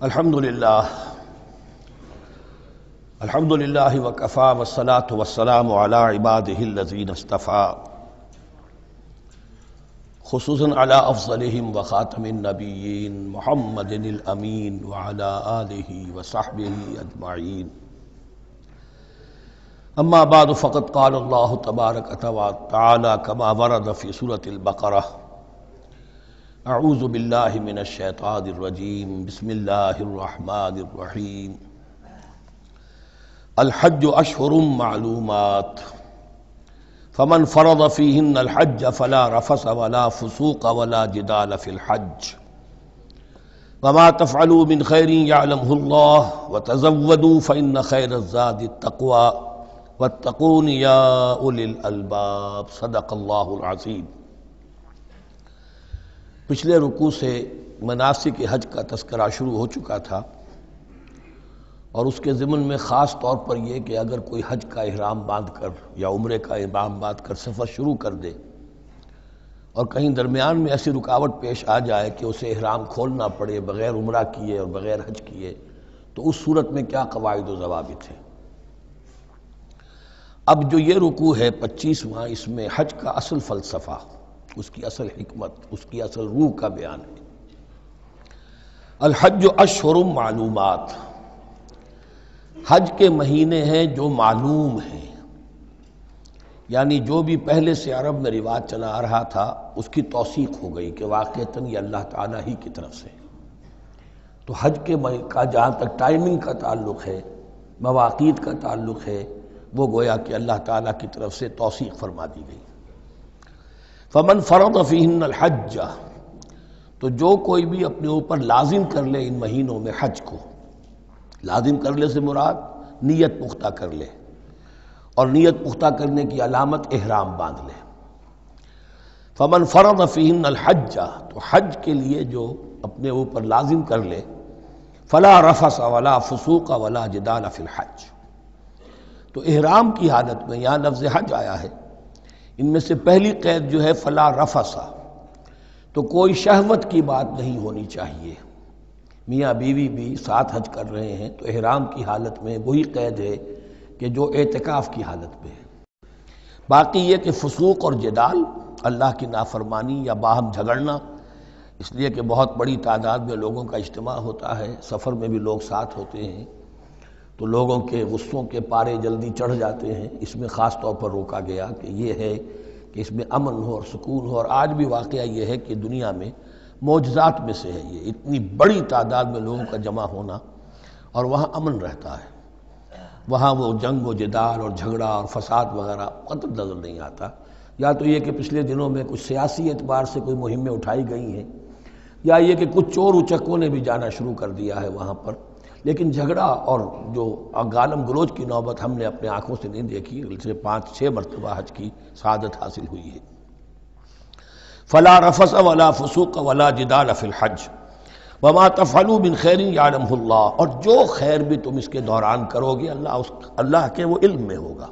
الحمدللہ وکفی والصلاة والسلام علی عبادہ الذین اصطفیٰ خصوصاً علی افضلہم وخاتم النبیین محمد الامین وعلی آلہ وصحبہ اجمعین اما بعد فقد قال اللہ تبارک وتعالی کما ورد فی سورۃ البقرہ اعوذ باللہ من الشیطان الرجیم بسم اللہ الرحمن الرحیم الحج اشہر معلومات فمن فرض فیہن الحج فلا رفث ولا فسوق ولا جدال فی الحج وما تفعلوا من خیر یعلمہ اللہ وتزودوا فإن خیر الزاد التقوی واتقون یا اولی الالباب صدق اللہ العظیم۔ پچھلے رکوع سے مناسک حج کا تذکرہ شروع ہو چکا تھا، اور اس کے ضمن میں خاص طور پر یہ کہ اگر کوئی حج کا احرام باندھ کر یا عمرے کا احرام باندھ کر سفر شروع کر دے اور کہیں درمیان میں ایسی رکاوٹ پیش آ جائے کہ اسے احرام کھولنا پڑے بغیر عمرہ کیے اور بغیر حج کیے، تو اس صورت میں کیا قواعد و ضوابط ہیں۔ اب جو یہ رکوع ہے 25واں، اس میں حج کا اصل فلسفہ، اس کی اصل حکمت، اس کی اصل روح کا بیان ہے۔ الحج اشہر معلومات، حج کے مہینے ہیں جو معلوم ہیں، یعنی جو بھی پہلے سے عرب میں رواج چلا آ رہا تھا اس کی توثیق ہو گئی کہ واقعتاً یہ اللہ تعالیٰ ہی کی طرف سے۔ تو حج کے کا جہاں تک ٹائمنگ کا تعلق ہے، مواقیت کا تعلق ہے، وہ گویا کہ اللہ تعالیٰ کی طرف سے توثیق فرما دی گئی۔ فمن فرض فیہن الحج، تو جو کوئی بھی اپنے اوپر لازم کر لے ان مہینوں میں حج کو، لازم کر لے سے مراد نیت پختہ کر لے، اور نیت پختہ کرنے کی علامت احرام باندھ لے۔ فمن فرض فیہن الحج، تو حج کے لیے جو اپنے اوپر لازم کر لے، فلا رفث ولا فسوق ولا جدال فی الحج، تو احرام کی حالت میں یہاں لفظ حج آیا ہے، ان میں سے پہلی قید جو ہے فلا رفث، تو کوئی شہوت کی بات نہیں ہونی چاہیے۔ میاں بیوی بھی ساتھ حج کر رہے ہیں تو احرام کی حالت میں وہی قید ہے کہ جو اعتکاف کی حالت میں ہے۔ باقی یہ کہ فسوق اور جدال، اللہ کی نافرمانی یا باہم جھگڑنا، اس لیے کہ بہت بڑی تعداد میں لوگوں کا اجتماع ہوتا ہے، سفر میں بھی لوگ ساتھ ہوتے ہیں، تو لوگوں کے غصوں کے پارے جلدی چڑھ جاتے ہیں، اس میں خاص طور پر روکا گیا کہ یہ ہے کہ اس میں امن ہو اور سکون ہو۔ اور آج بھی واقعہ یہ ہے کہ دنیا میں معجزات میں سے ہے یہ، اتنی بڑی تعداد میں لوگوں کا جمع ہونا، اور وہاں امن رہتا ہے، وہاں وہ جنگ و جدال اور جھگڑا اور فساد وغیرہ قطع نظر نہیں آتا۔ یا تو یہ کہ پچھلے دنوں میں کچھ سیاسی اعتبار سے کوئی مہمیں اٹھائی گئی ہیں، یا یہ کہ کچھ چور اچکوں نے بھی جانا شروع کر دیا ہے وہاں پر، لیکن جھگڑا اور جو گالم گلوچ کی نوبت ہم نے اپنے آنکھوں سے نہیں دیکھی، اسے 5-6 مرتبہ حج کی سعادت حاصل ہوئی ہے۔ فلا رفث ولا فسوق ولا جدال فی الحج وما تفعلوا من خیر یعلمہ اللہ، اور جو خیر بھی تم اس کے دوران کرو گے اللہ کے وہ علم میں ہوگا۔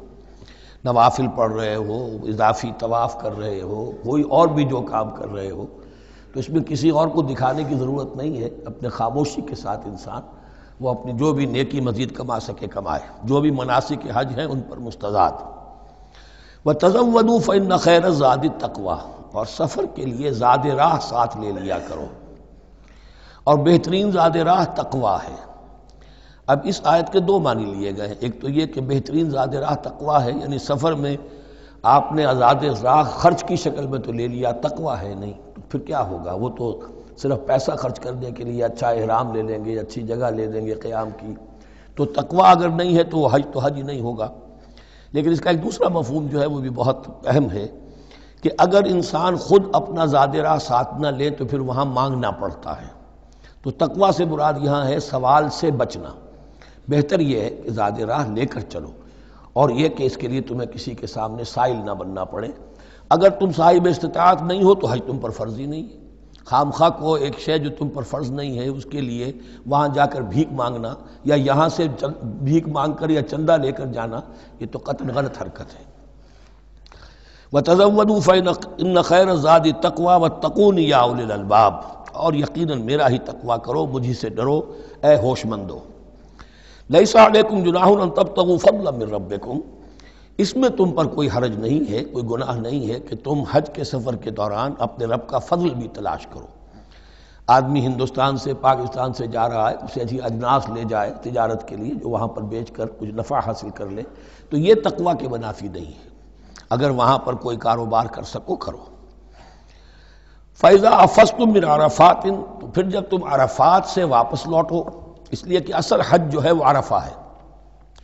نوافل پڑھ رہے ہو، اضافی طواف کر رہے ہو، کوئی اور بھی جو کام کر رہے ہو، تو اس میں کسی اور کو دکھانے کی ضرورت نہیں ہے، اپنے خاموشی کے ساتھ انسان وہ اپنی جو بھی نیکی مزید کما سکے کمائے، جو بھی مناسک حج ہیں ان پر مستزاد۔ وَتَزَوَّدُوا فَإِنَّ خَيْرَ الزَّادِ التَّقْوَىٰ، اور سفر کے لیے زاد راہ ساتھ لے لیا کرو، اور بہترین زاد راہ تقویٰ ہے۔ اب اس آیت کے 2 معنی لیے گئے ہیں، ایک تو یہ کہ بہترین زاد راہ تقویٰ ہے، یعنی سفر میں آپ نے زاد راہ خرچ کی شکل میں تو لے لیا، تقویٰ ہے نہیں، تو پھر کیا ہوگا؟ وہ تو صرف پیسہ خرچ کرنے کے لیے اچھا احرام لے لیں گے، اچھی جگہ لے لیں گے قیام کی، تو تقویٰ اگر نہیں ہے تو وہ حج ہی نہیں ہوگا۔ لیکن اس کا ایک دوسرا مفہوم جو ہے وہ بھی بہت اہم ہے کہ اگر انسان خود اپنا زاد راہ ساتھ نہ لے تو پھر وہاں مانگنا پڑتا ہے، تو تقویٰ سے مراد یہاں ہے سوال سے بچنا۔ بہتر یہ ہے کہ زاد راہ لے کر چلو، اور یہ کہ اس کے لیے تمہیں کسی کے سامنے سائل نہ بننا پڑے۔ اگر تم صاحب استطاعت نہیں ہو تو حج تم پر فرض ہی نہیں ہے۔ خام خواہ کو ایک شے جو تم پر فرض نہیں ہے اس کے لیے وہاں جا کر بھیک مانگنا، یا یہاں سے بھیک مانگ کر یا چندہ لے کر جانا، یہ تو قطعاً غلط حرکت ہے۔ وَتَزَوَّدُوا فَإِنَّ خَيْرَ الزَّادِ التَّقْوَىٰ وَاتَّقُونِ يَا أُولِي الْأَلْبَابِ، اور یقیناً میرا ہی تقویٰ کرو، مجھی سے ڈرو اے ہوش مندو۔ لیس علیکم جناح ان تبتغوا فضلا من ربکم، اس میں تم پر کوئی حرج نہیں ہے، کوئی گناہ نہیں ہے کہ تم حج کے سفر کے دوران اپنے رب کا فضل بھی تلاش کرو۔ آدمی ہندوستان سے پاکستان سے جا رہا ہے، اسے اچھی اجناس لے جائے تجارت کے لیے جو وہاں پر بیچ کر کچھ نفع حاصل کر لے، تو یہ تقویٰ کے منافی نہیں ہے۔ اگر وہاں پر کوئی کاروبار کر سکو کرو۔ فَإِذَا أَفَضْتُم مِّنْ عَرَفَاتٍ، تو پھر جب تم عرفات سے واپس لوٹو، اس لیے کہ اصل حج جو ہے وہ عرفہ ہے،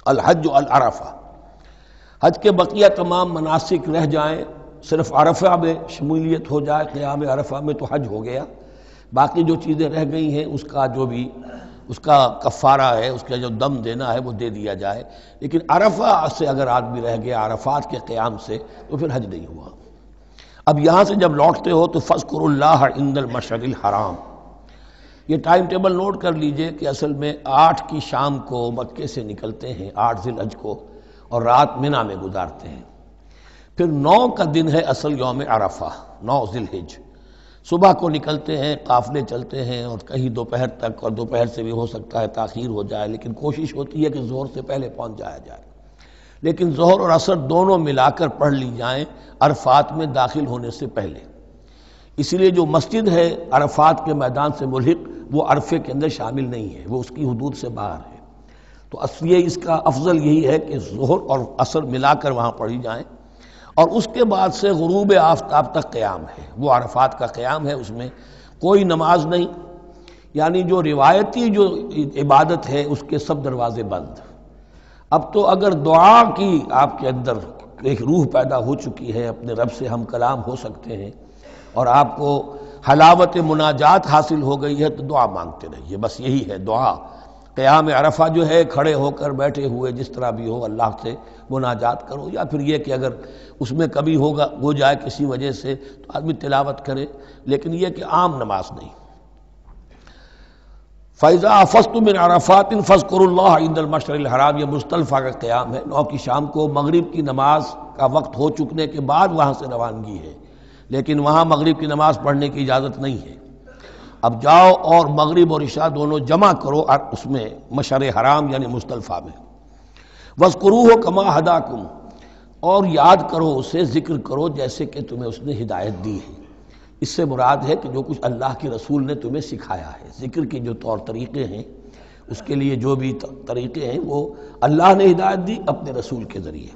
الحج العرفہ۔ حج کے بقیہ تمام مناسک رہ جائیں، صرف عرفہ میں شمولیت ہو جائے، قیام عرفہ میں تو حج ہو گیا، باقی جو چیزیں رہ گئی ہیں اس کا جو بھی اس کا کفارہ ہے، اس کا جو دم دینا ہے وہ دے دیا جائے۔ لیکن عرفہ سے اگر آدمی رہ گیا عرفات کے قیام سے تو پھر حج نہیں ہوا۔ اب یہاں سے جب لوٹتے ہو تو فاذکروا اللہ عند المشعر الحرام، یہ ٹائم ٹیبل نوٹ کر لیجئے کہ اصل میں 8 کی شام کو مکے سے نکلتے ہیں 8 ذی الحج کو، اور رات منی میں گزارتے ہیں۔ پھر 9 کا دن ہے اصل یوم عرفہ، 9 ذی الحج، صبح کو نکلتے ہیں، قافلے چلتے ہیں اور کہیں دوپہر تک، اور دوپہر سے بھی ہو سکتا ہے تاخیر ہو جائے، لیکن کوشش ہوتی ہے کہ ظہر سے پہلے پہنچ جایا جائے، لیکن ظہر اور عصر دونوں ملا کر پڑھ لی جائیں عرفات میں داخل ہونے سے پہلے۔ اسی لیے جو مسجد ہے عرفات کے میدان سے ملحق وہ عرفے کے اندر شامل نہیں ہے، وہ اس کی حدود سے باہر ہے۔ تو اصلیے اس کا افضل یہی ہے کہ ظہر اور عصر ملا کر وہاں پڑھی جائیں، اور اس کے بعد سے غروب آفتاب تک قیام ہے، وہ عرفات کا قیام ہے، اس میں کوئی نماز نہیں، یعنی جو روایتی جو عبادت ہے اس کے سب دروازے بند۔ اب تو اگر دعا کی آپ کے اندر ایک روح پیدا ہو چکی ہے، اپنے رب سے ہم کلام ہو سکتے ہیں، اور آپ کو حلاوت مناجات حاصل ہو گئی ہے، تو دعا مانگتے رہیے، بس یہی ہے دعا۔ قیام عرفہ جو ہے کھڑے ہو کر بیٹھے ہوئے جس طرح بھی ہو اللہ سے مناجات کرو، یا پھر یہ کہ اگر اس میں کبھی ہو جائے کسی وجہ سے تو آدمی تلاوت کرے، لیکن یہ کہ عام نماز نہیں۔ فَإِذَا أَفَضْتُم مِّنْ عَرَفَاتٍ فاذكروا اللَّهَ عِندَ الْمَشْعَرِ الْحَرَامِ، یہ مزدلفہ کا قیام ہے، 9 کی شام کو مغرب کی نماز کا وقت ہو چکنے کے بعد وہاں سے روانگی ہے، لیکن وہاں مغرب کی نماز پڑھنے کی اجازت نہیں ہے۔ اب جاؤ اور مغرب اور عشاء دونوں جمع کرو اس میں مشعر حرام یعنی مزدلفہ میں۔ وَاذْكُرُوهُ كَمَا هَدَاكُمْ، اور یاد کرو اسے، ذکر کرو جیسے کہ تمہیں اس نے ہدایت دی ہے۔ اس سے مراد ہے کہ جو کچھ اللہ کے رسول نے تمہیں سکھایا ہے، ذکر کے جو طور طریقے ہیں، اس کے لیے جو بھی طریقے ہیں وہ اللہ نے ہدایت دی اپنے رسول کے ذریعے۔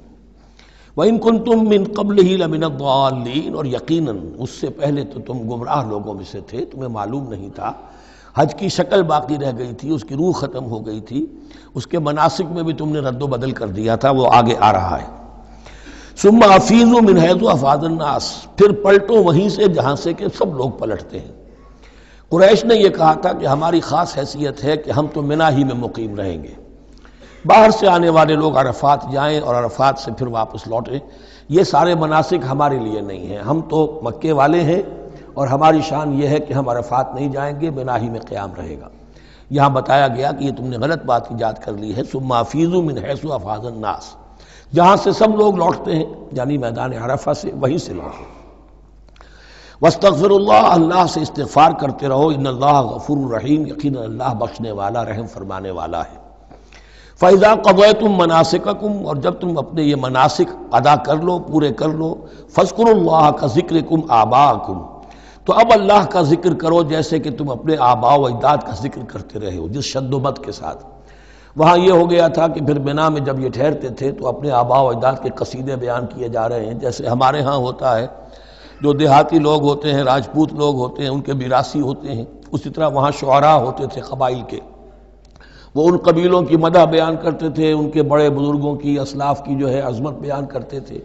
وَإِن كُنتُم مِّن قَبْلِهِ لَمِنَ الضَّالِّينَ، اور یقیناً اس سے پہلے تو تم گمراہ لوگوں میں سے تھے، تمہیں معلوم نہیں تھا، حج کی شکل باقی رہ گئی تھی، اس کی روح ختم ہو گئی تھی، اس کے مناسک میں بھی تم نے رد و بدل کر دیا تھا، وہ آگے آ رہا ہے۔ ثُمَّ أَفِيضُوا مِنْ حَيْثُ أَفَاضَ النَّاسُ، پھر پلٹو وہیں سے جہاں سے کہ سب لوگ پلٹتے ہیں۔ قریش نے یہ کہا تھا کہ ہماری خاص حیثیت ہے کہ ہم تو منی ہی میں مقیم رہیں گے، باہر سے آنے والے لوگ عرفات جائیں اور عرفات سے پھر واپس لوٹیں، یہ سارے مناسک ہمارے لیے نہیں ہیں، ہم تو مکے والے ہیں اور ہماری شان یہ ہے کہ ہم عرفات نہیں جائیں گے، منی ہی میں قیام رہے گا۔ یہاں بتایا گیا کہ یہ تم نے غلط بات ایجاد کر لی ہے، ثم افیضوا من حیث افاض الناس، جہاں سے سب لوگ لوٹتے ہیں یعنی میدان عرفہ سے، وہیں سے لوٹو۔ واستغفروا اللہ، اللہ سے استغفار کرتے رہو، ان اللہ غفور رحیم، یقینا اللہ بخشنے والا رحم فرمانے والا ہے۔ فَإِذَا قَضَيْتُم مَّنَاسِكَكُمْ، اور جب تم اپنے یہ مناسک ادا کر لو، پورے کر لو، فاذكروا اللہ كذكركم آباءكم، تو اب اللہ کا ذکر کرو جیسے کہ تم اپنے آباء و اجداد کا ذکر کرتے رہے ہو، جس شد و مد کے ساتھ۔ وہاں یہ ہو گیا تھا کہ پھر منی میں جب یہ ٹھہرتے تھے تو اپنے آباء و اجداد کے قصیدے بیان کیے جا رہے ہیں، جیسے ہمارے ہاں ہوتا ہے، جو دیہاتی لوگ ہوتے ہیں، راجپوت لوگ ہوتے ہیں، ان کے میراثی ہوتے ہیں، اسی طرح وہاں شعراء ہوتے تھے قبائل کے، وہ ان قبیلوں کی مدح بیان کرتے تھے، ان کے بڑے بزرگوں کی، اسلاف کی جو ہے عظمت بیان کرتے تھے۔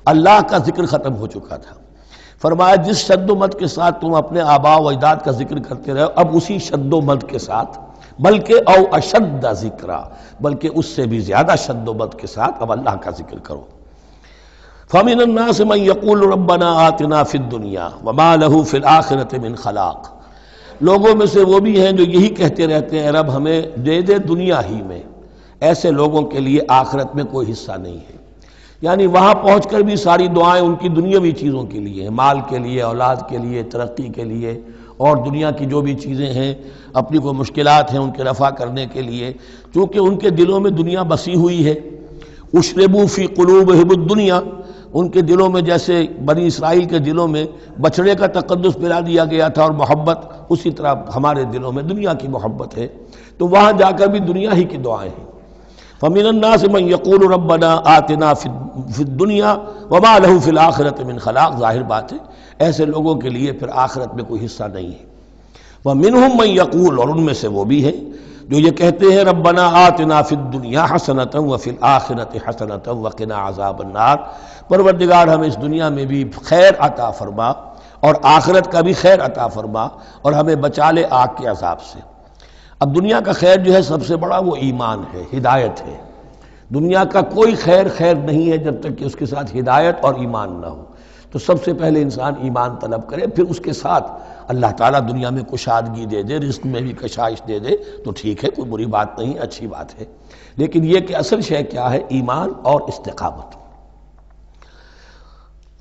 اللہ کا ذکر ختم ہو چکا تھا، فرمایا جس شد و مد کے ساتھ تم اپنے آباء و اجداد کا ذکر کرتے رہے، اب اسی شد و مد کے ساتھ، بلکہ او اشد ذکرہ، بلکہ اس سے بھی زیادہ شد و مد کے ساتھ اب اللہ کا ذکر کرو۔ فَمِنَ النَّاسِ مَن يَقُولُ رَبَّنَا آتِنَا فِي الدُّنْيَا وَمَا لَهُ فِي الْآخِرَةِ مِنْ خَلَاقٍ، لوگوں میں سے وہ بھی ہیں جو یہی کہتے رہتے ہیں رب ہمیں دے دے دنیا ہی میں، ایسے لوگوں کے لیے آخرت میں کوئی حصہ نہیں ہے، یعنی وہاں پہنچ کر بھی ساری دعائیں ان کی دنیاوی چیزوں کے لیے ہیں، مال کے لیے، اولاد کے لیے، ترقی کے لیے، اور دنیا کی جو بھی چیزیں ہیں، اپنی کوئی مشکلات ہیں ان کے رفع کرنے کے لیے، چونکہ ان کے دلوں میں دنیا بسی ہوئی ہے۔ اشربوا فی قلوبہم الدنیا، ان کے دلوں میں جیسے بنی اسرائیل کے دلوں میں بچڑے کا تقدس پلا دیا گیا تھا اور محبت، اسی طرح ہمارے دلوں میں دنیا کی محبت ہے، تو وہاں جا کر بھی دنیا ہی کی دعائیں ہیں۔ فَمِنَ النَّاسِ مَن يَقُولُ رَبَّنَا آتِنَا فِي الدُّنْيَا وَمَا لَهُ فِي الْآخِرَةِ مِنْ خَلَاقٍ، ظاہر بات ہے ایسے لوگوں کے لیے پھر آخرت میں کوئی حصہ نہیں ہے۔ وَمِنْهُم مَن يَقُولُ، اور ان میں سے وہ بھی ہے جو یہ کہتے ہیں ربنا آتنا فی الدنیا حسنۃ وفی الآخرۃ حسنۃ وقنا عذاب النار، پروردگار ہمیں اس دنیا میں بھی خیر عطا فرما اور آخرت کا بھی خیر عطا فرما اور ہمیں بچا لے آگ کے عذاب سے۔ اب دنیا کا خیر جو ہے سب سے بڑا وہ ایمان ہے، ہدایت ہے۔ دنیا کا کوئی خیر نہیں ہے جب تک کہ اس کے ساتھ ہدایت اور ایمان نہ ہو۔ تو سب سے پہلے انسان ایمان طلب کرے، پھر اس کے ساتھ اللہ تعالیٰ دنیا میں کشادگی دے دے، رزق میں بھی کشائش دے دے تو ٹھیک ہے، کوئی بری بات نہیں، اچھی بات ہے۔ لیکن یہ کہ اصل شے کیا ہے؟ ایمان اور استقامت۔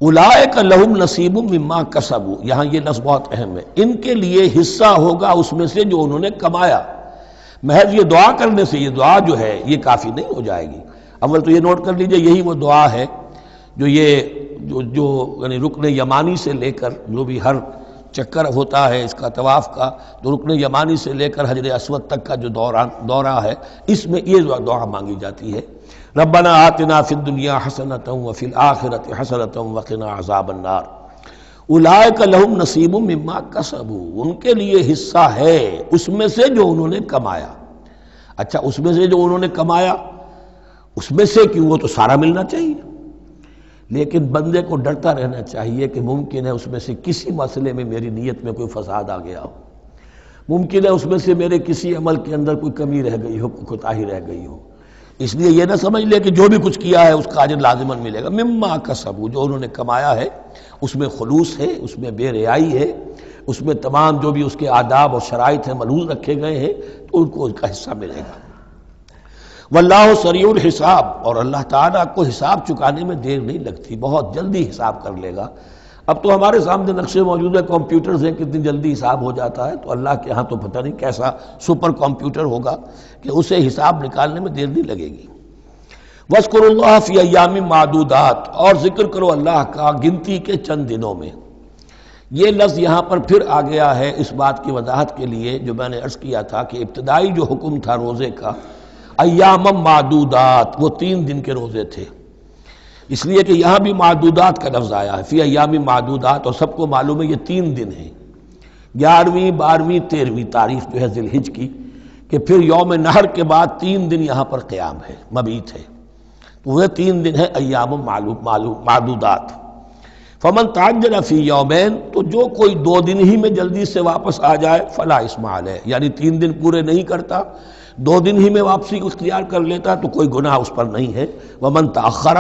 اولئک لہم نصیب مما کسبوا، یہاں یہ لفظ بہت اہم ہے، ان کے لیے حصہ ہوگا اس میں سے جو انہوں نے کمایا۔ محض یہ دعا کرنے سے یہ دعا جو ہے یہ کافی نہیں ہو جائے گی۔ اول تو یہ نوٹ کر لیجئے یہی وہ دعا ہے جو یعنی رکن یمانی سے لے کر جو بھی ہر چکر ہوتا ہے اس کا طواف کا، تو رکن یمانی سے لے کر حجر اسود تک کا جو دورہ ہے، اس میں یہ دعا مانگی جاتی ہے، ربنا آتنا فی الدنیا حسنۃ وفی الآخرۃ حسنۃ وقنا عذاب النار اولئک لہم نصیب مما کسبوا، ان کے لیے حصہ ہے اس میں سے جو انہوں نے کمایا۔ اچھا، اس میں سے جو انہوں نے کمایا، اس میں سے کیوں؟ وہ تو سارا ملنا چاہیے، لیکن بندے کو ڈرتا رہنا چاہیے کہ ممکن ہے اس میں سے کسی مسئلے میں میری نیت میں کوئی فساد آ گیا ہو، ممکن ہے اس میں سے میرے کسی عمل کے اندر کوئی کمی رہ گئی ہو، کوئی کوتاہی رہ گئی ہو۔ اس لیے یہ نہ سمجھ لے کہ جو بھی کچھ کیا ہے اس کا اجر لازماً ملے گا۔ مما کسبوا، جو انہوں نے کمایا ہے اس میں خلوص ہے، اس میں بے ریائی ہے، اس میں تمام جو بھی اس کے آداب اور شرائط ہیں ملحوظ رکھے گئے ہیں، تو ان کو اس کا حصہ ملے گا۔ واللہ سریع الحساب، اور اللہ تعالیٰ کو حساب چکانے میں دیر نہیں لگتی، بہت جلدی حساب کر لے گا۔ اب تو ہمارے سامنے نقشے موجود ہیں، کمپیوٹرز ہیں، کتنی جلدی حساب ہو جاتا ہے، تو اللہ کے ہاں تو پتہ نہیں کیسا سپر کمپیوٹر ہوگا کہ اسے حساب نکالنے میں دیر نہیں لگے گی۔ وَاذْكُرُوا اللَّهَ فِي أَيَّامٍ مَّعْدُودَاتٍ، اور ذکر کرو اللہ کا گنتی کے چند دنوں میں۔ یہ لفظ یہاں پر پھر آ گیا ہے اس بات کی وضاحت کے لیے جو میں نے عرض کیا تھا کہ ابتدائی جو حکم تھا روزے کا، ایام معدودات، وہ 3 دن کے روزے تھے، اس لیے کہ یہاں بھی معدودات کا لفظ آیا ہے، فی ایام معدودات، اور سب کو معلوم ہے یہ 3 دن ہیں، 11ویں 12ویں 13ویں تاریخ جو ہے ذی الحج کی، کہ پھر یوم نحر کے بعد 3 دن یہاں پر قیام ہے، مبیت ہے، تو وہ 3 دن ہے ایام معدودات۔ فمن تعجل فی یومین، تو جو کوئی 2 دن ہی میں جلدی سے واپس آ جائے، فلا اثم علیہ، یعنی 3 دن پورے نہیں کرتا، 2 دن ہی میں واپسی کو اختیار کر لیتا تو کوئی گناہ اس پر نہیں ہے۔ ومن تأخر،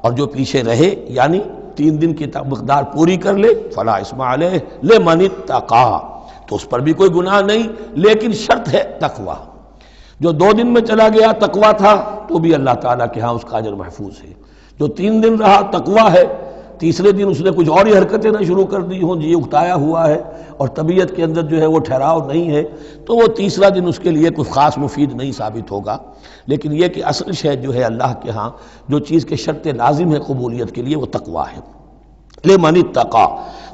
اور جو پیچھے رہے یعنی 3 دن کی مقدار پوری کر لے، فلا اثم علیہ لمن اتقی، تو اس پر بھی کوئی گناہ نہیں، لیکن شرط ہے تقوی۔ جو 2 دن میں چلا گیا تقوی تھا تو بھی اللہ تعالیٰ کے ہاں اس کا اجر محفوظ ہے، جو 3 دن رہا تقوی ہے، تیسرے دن اس نے کچھ اور ہی حرکتیں نہ شروع کر دی ہوں، جی اکتایا ہوا ہے اور طبیعت کے اندر جو ہے وہ ٹھہراؤ نہیں ہے، تو وہ تیسرا دن اس کے لیے کوئی خاص مفید نہیں ثابت ہوگا۔ لیکن یہ کہ اصل شے جو ہے اللہ کے ہاں جو چیز کے شرط لازم ہے قبولیت کے لیے وہ تقوی ہے۔ لمن اتقی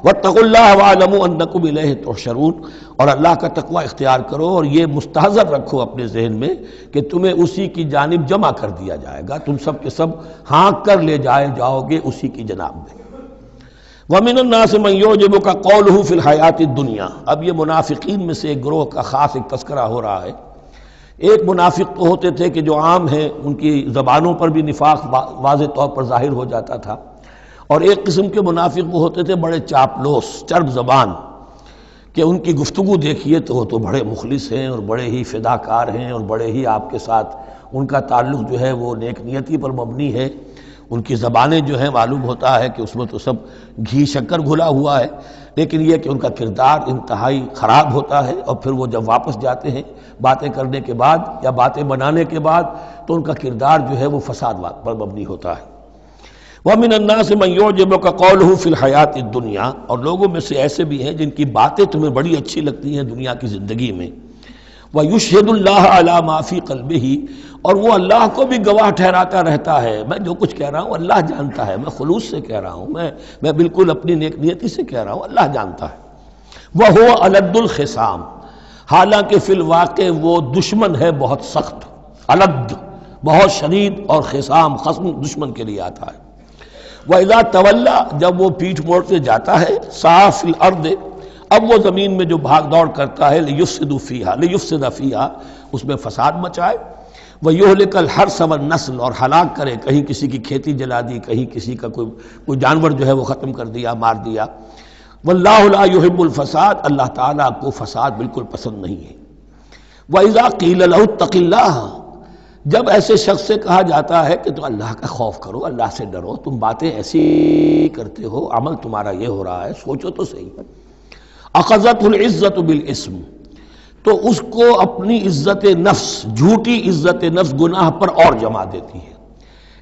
واتقوا اللہ واعلموا انکم الیہ تحشرون، اور اللہ کا تقوی اختیار کرو اور یہ مستحضر رکھو اپنے ذہن میں کہ تمہیں اسی کی جانب جمع کر دیا جائے گا، تم سب کے سب ہانک کر لے جاؤ گے اسی کی جناب میں۔ وَمِنَ النَّاسِ مَن يُعْجِبُكَ قَوْلُهُ فِي الْحَيَاةِ الدُّنْيَا، اب یہ منافقین میں سے ایک گروہ کا خاص ایک تذکرہ ہو رہا ہے۔ ایک منافق تو ہوتے تھے کہ جو عام ہیں، ان کی زبانوں پر بھی نفاق واضح طور پر ظاہر ہو جاتا تھا، اور ایک قسم کے منافق وہ ہوتے تھے بڑے چاپلوس، چرب زبان، کہ ان کی گفتگو دیکھیے تو وہ تو بڑے مخلص ہیں اور بڑے ہی فداکار ہیں اور بڑے ہی آپ کے ساتھ ان کا تعلق جو ہے وہ نیک نیتی پر مبنی ہے، ان کی زبانیں جو ہیں معلوم ہوتا ہے کہ اس میں تو سب گھی شکر گھلا ہوا ہے، لیکن یہ کہ ان کا کردار انتہائی خراب ہوتا ہے، اور پھر وہ جب واپس جاتے ہیں باتیں کرنے کے بعد یا باتیں بنانے کے بعد تو ان کا کردار جو ہے وہ فساد پر مبنی ہوتا ہے۔ وَمِنَ النَّاسِ مَن يُعْجِبُكَ قَوْلُهُ فِي الْحَيَاةِ الدُّنْيَا، اور لوگوں میں سے ایسے بھی ہیں جن کی باتیں تمہیں بڑی اچھی لگتی ہیں دنیا کی زندگی میں. وَيُشْهِدُ اللَّهَ عَلَى مَا فِي قَلْبِهِ، اور وہ اللہ کو بھی گواہ ٹھہراتا رہتا ہے، میں جو کچھ کہہ رہا ہوں اللہ جانتا ہے، میں خلوص سے کہہ رہا ہوں، میں بالکل اپنی نیک نیتی سے کہہ رہا ہوں، اللہ جانتا ہے. وَهُوَ أَلَدُّ الْخِصَامِ، حالانکہ فی الواقع وہ دشمن ہے بہت سخت. الد بہت شدید، اور خصام خصم دشمن کے لیے آتا ہے. وَإِذَا تَوَلَّى، جب وہ پیٹھ موڑتے جاتا ہے، سعى فِي الْأَرْضِ، اب وہ زمین میں جو بھاگ دوڑ کرتا ہے، لِيُفْسِدَ فِيهَا، اس میں فساد مچائے. وَيُهْلِكَ الْحَرْثَ وَالنَّسْلَ، اور ہلاک کرے، کہیں کسی کی کھیتی جلا دی، کہیں کسی کا کوئی جانور جو ہے وہ ختم کر دیا، مار دیا. وَاللَّهُ لَا يُحِبُّ الْفَسَادَ، اللہ تعالیٰ کو فساد بالکل پسند نہیں ہے. وَإِذَا قِيلَ لَهُ اتَّقِ اللَّهَ، جب ایسے شخص سے کہا جاتا ہے کہ تو اللہ کا خوف کرو، اللہ سے ڈرو، تم باتیں ایسی کرتے ہو، عمل تمہارا یہ ہو رہا ہے، سوچو تو صحیح. اخذته العزت بالاسم، تو اس کو اپنی عزت نفس، جھوٹی عزت نفس گناہ پر اور جما دیتی ہے.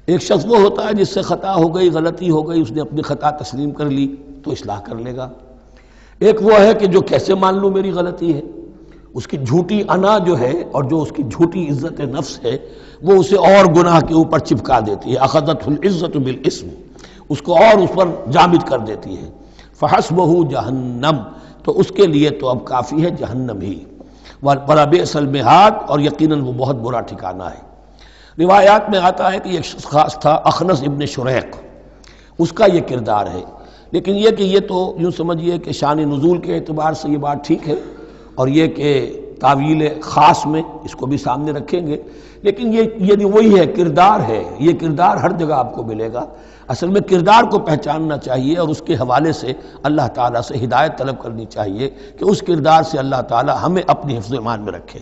ایک شخص وہ ہوتا ہے جس سے خطا ہو گئی، غلطی ہو گئی، اس نے اپنی خطا تسلیم کر لی تو اصلاح کر لے گا. ایک وہ ہے کہ جو کیسے مان لوں میری غلطی ہے، اس کی جھوٹی انا جو ہے اور جو اس کی جھوٹی عزت نفس ہے وہ اسے اور گناہ کے اوپر چپکا دیتی ہے. اخذته العزت بالاسم، اس کو اور اس پر جامد کر دیتی ہے. فحسبه جہنم، تو اس کے لیے تو اب کافی ہے جہنم ہی. وَلَبِئْسَ الْمِہَادُ، اور یقیناً وہ بہت برا ٹھکانہ ہے. روایات میں آتا ہے کہ ایک شخص خاص تھا، اخنس ابن شریق، اس کا یہ کردار ہے. لیکن یہ کہ یہ تو یوں سمجھیے کہ شان نزول کے اعتبار سے یہ بات ٹھیک ہے، اور یہ کہ تعویل خاص میں اس کو بھی سامنے رکھیں گے، لیکن یہ وہی ہے، کردار ہے. یہ کردار ہر جگہ آپ کو ملے گا. اصل میں کردار کو پہچاننا چاہیے اور اس کے حوالے سے اللہ تعالیٰ سے ہدایت طلب کرنی چاہیے کہ اس کردار سے اللہ تعالیٰ ہمیں اپنی حفظ ایمان میں رکھے.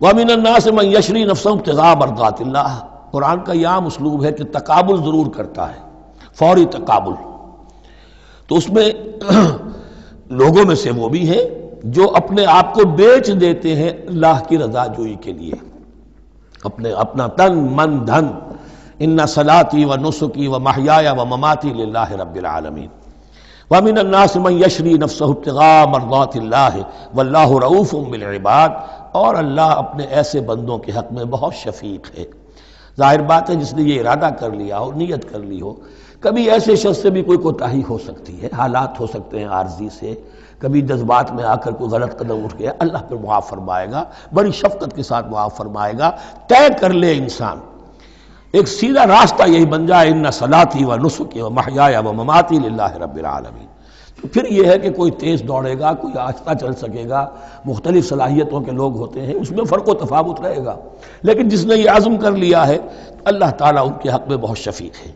وَمِنَ النَّاسِ مَن يَشْرِي نَفْسَهُ ابْتِغَاءَ مَرْضَاتِ اللَّهِ، قرآن کا یہ عام اسلوب ہے کہ تقابل ضرور کرتا ہے، فوری تقابل. تو اس میں لوگوں میں سے وہ بھی ہیں جو اپنے آپ کو بیچ دیتے ہیں اللہ کی رضا جوئی کے لیے، اپنا تن من دھن. ان صلاتی و نسکی و محیایا و مماتی للہ رب العالمین. ومن الناس من یشری نفسہ ابتغاء مرضات اللہ واللہ رؤوف بالعباد، اور اللہ اپنے ایسے بندوں کے حق میں بہت شفیق ہے. ظاہر بات ہے جس نے یہ ارادہ کر لیا ہو، نیت کر لی ہو. کبھی ایسے شخص سے بھی کوئی کوتاہی ہو سکتی ہے، حالات ہو سکتے ہیں عارضی سے، کبھی جذبات میں آ کر کوئی غلط قدم اٹھ گیا، اللہ پھر معاف فرمائے گا، بڑی شفقت کے ساتھ معاف فرمائے گا. طے کر لے انسان، ایک سیدھا راستہ یہی بن جائے، ان صلاتی و نسکی و محیایا و مماتی للہ رب العالمین. تو پھر یہ ہے کہ کوئی تیز دوڑے گا، کوئی آہستہ چل سکے گا، مختلف صلاحیتوں کے لوگ ہوتے ہیں، اس میں فرق و تفاوت رہے گا. لیکن جس نے یہ عزم کر لیا ہے اللہ تعالیٰ ان کے حق میں بہت شفیق ہے.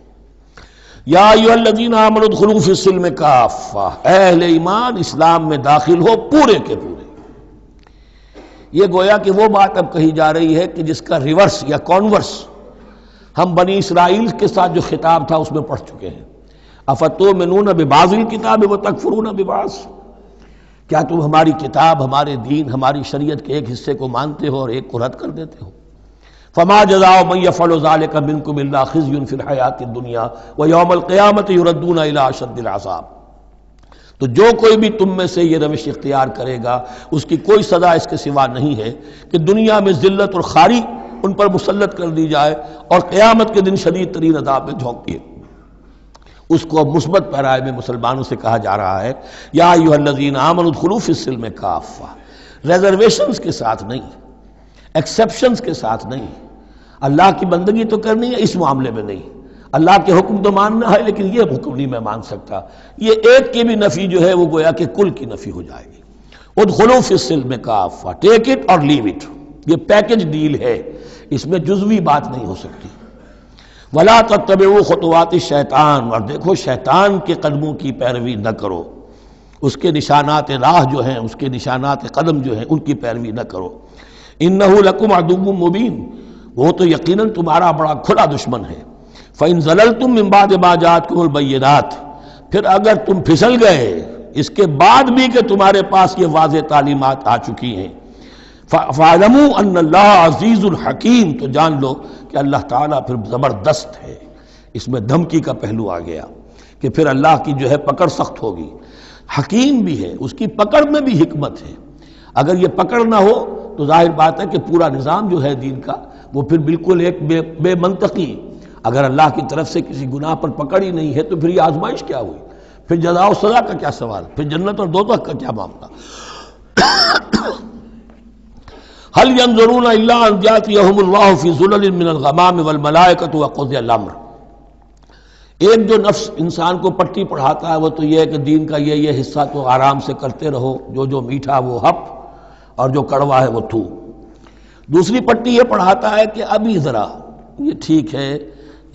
یا ایھا الذین آمنوا ادخلوا فی السلم کافہ، اے اہل ایمان اسلام میں داخل ہو پورے کے پورے. یہ گویا کہ وہ بات اب کہی جا رہی ہے کہ جس کا ریورس یا کانورس ہم بنی اسرائیل کے ساتھ جو خطاب تھا اس میں پڑھ چکے ہیں. افتؤمنون ببعض الکتاب وتکفرون ببعض، کیا تم ہماری کتاب، ہمارے دین، ہماری شریعت کے ایک حصے کو مانتے ہو اور ایک کو رد کر دیتے ہو؟ فما جزاء من يفعل ذلك منكم الا خزي في الحیاۃ الدنیا ويوم القیامۃ يردون الى اشد العذاب. تو جو کوئی بھی تم میں سے یہ روش اختیار کرے گا اس کی کوئی سزا اس کے سوا نہیں ہے کہ دنیا میں ذلت اور خواری ان پر مسلط کر دی جائے اور قیامت کے دن شدید ترین عذاب میں جھونک دیے. اس کو مثبت پیرائے میں مسلمانوں سے کہا جا رہا ہے یا ایھا الذین آمنوا ادخلوا فی السلم کافہ، ریزرویشنز کے ساتھ نہیں، ایکسیپشنز کے ساتھ نہیں. اللہ کی بندگی تو کرنی ہے، اس معاملے میں نہیں. اللہ کے حکم تو ماننا ہے لیکن یہ حکم نہیں میں مان سکتا. یہ ایک کی بھی نفی جو ہے وہ گویا کہ کل کی نفی ہو جائے گی. ادخلوا فی السلم کافہ، ٹیک اٹ اور لیو اٹ، یہ پیکج ڈیل ہے، اس میں جزوی بات نہیں ہو سکتی. ولا تتبعوا خطوات الشیطان، اور دیکھو شیطان کے قدموں کی پیروی نہ کرو، اس کے نشانات راہ جو ہیں، اس کے نشانات قدم جو ہیں ان کی پیروی نہ کرو. انہ لکم عدو مبین، وہ تو یقیناً تمہارا بڑا کھلا دشمن ہے. فإن زللتم من بعد ما جاءتکم البینات، پھر اگر تم پھسل گئے اس کے بعد بھی کہ تمہارے پاس یہ واضح تعلیمات آ چکی ہیں، فَاعْلَمُوا أَنَّ اللَّهَ عَزِيزٌ حَكِيمٌ، تو جان لو کہ اللہ تعالیٰ پھر زبردست ہے، اس میں دھمکی کا پہلو آ گیا کہ پھر اللہ کی جو ہے پکڑ سخت ہوگی. حکیم بھی ہے، اس کی پکڑ میں بھی حکمت ہے. اگر یہ پکڑ نہ ہو تو ظاہر بات ہے کہ پورا نظام جو ہے دین کا وہ پھر بالکل ایک بے منطقی. اگر اللہ کی طرف سے کسی گناہ پر پکڑ ہی نہیں ہے تو پھر یہ آزمائش کیا ہوئی؟ پھر جزا و سزا کا کیا سوال؟ پھر جنت اور دوزخ کا کیا معاملہ؟ هل ينظرون الا ان ياتيهم الله في ظلل من الغمام والملائكة وقضي الامر. ایک جو نفس انسان کو پٹی پڑھاتا ہے وہ تو یہ ہے کہ دین کا یہ حصہ تو آرام سے کرتے رہو، جو میٹھا وہ ہپ اور جو کڑوا ہے وہ تھو. دوسری پٹی یہ پڑھاتا ہے کہ ابھی ذرا یہ ٹھیک ہے،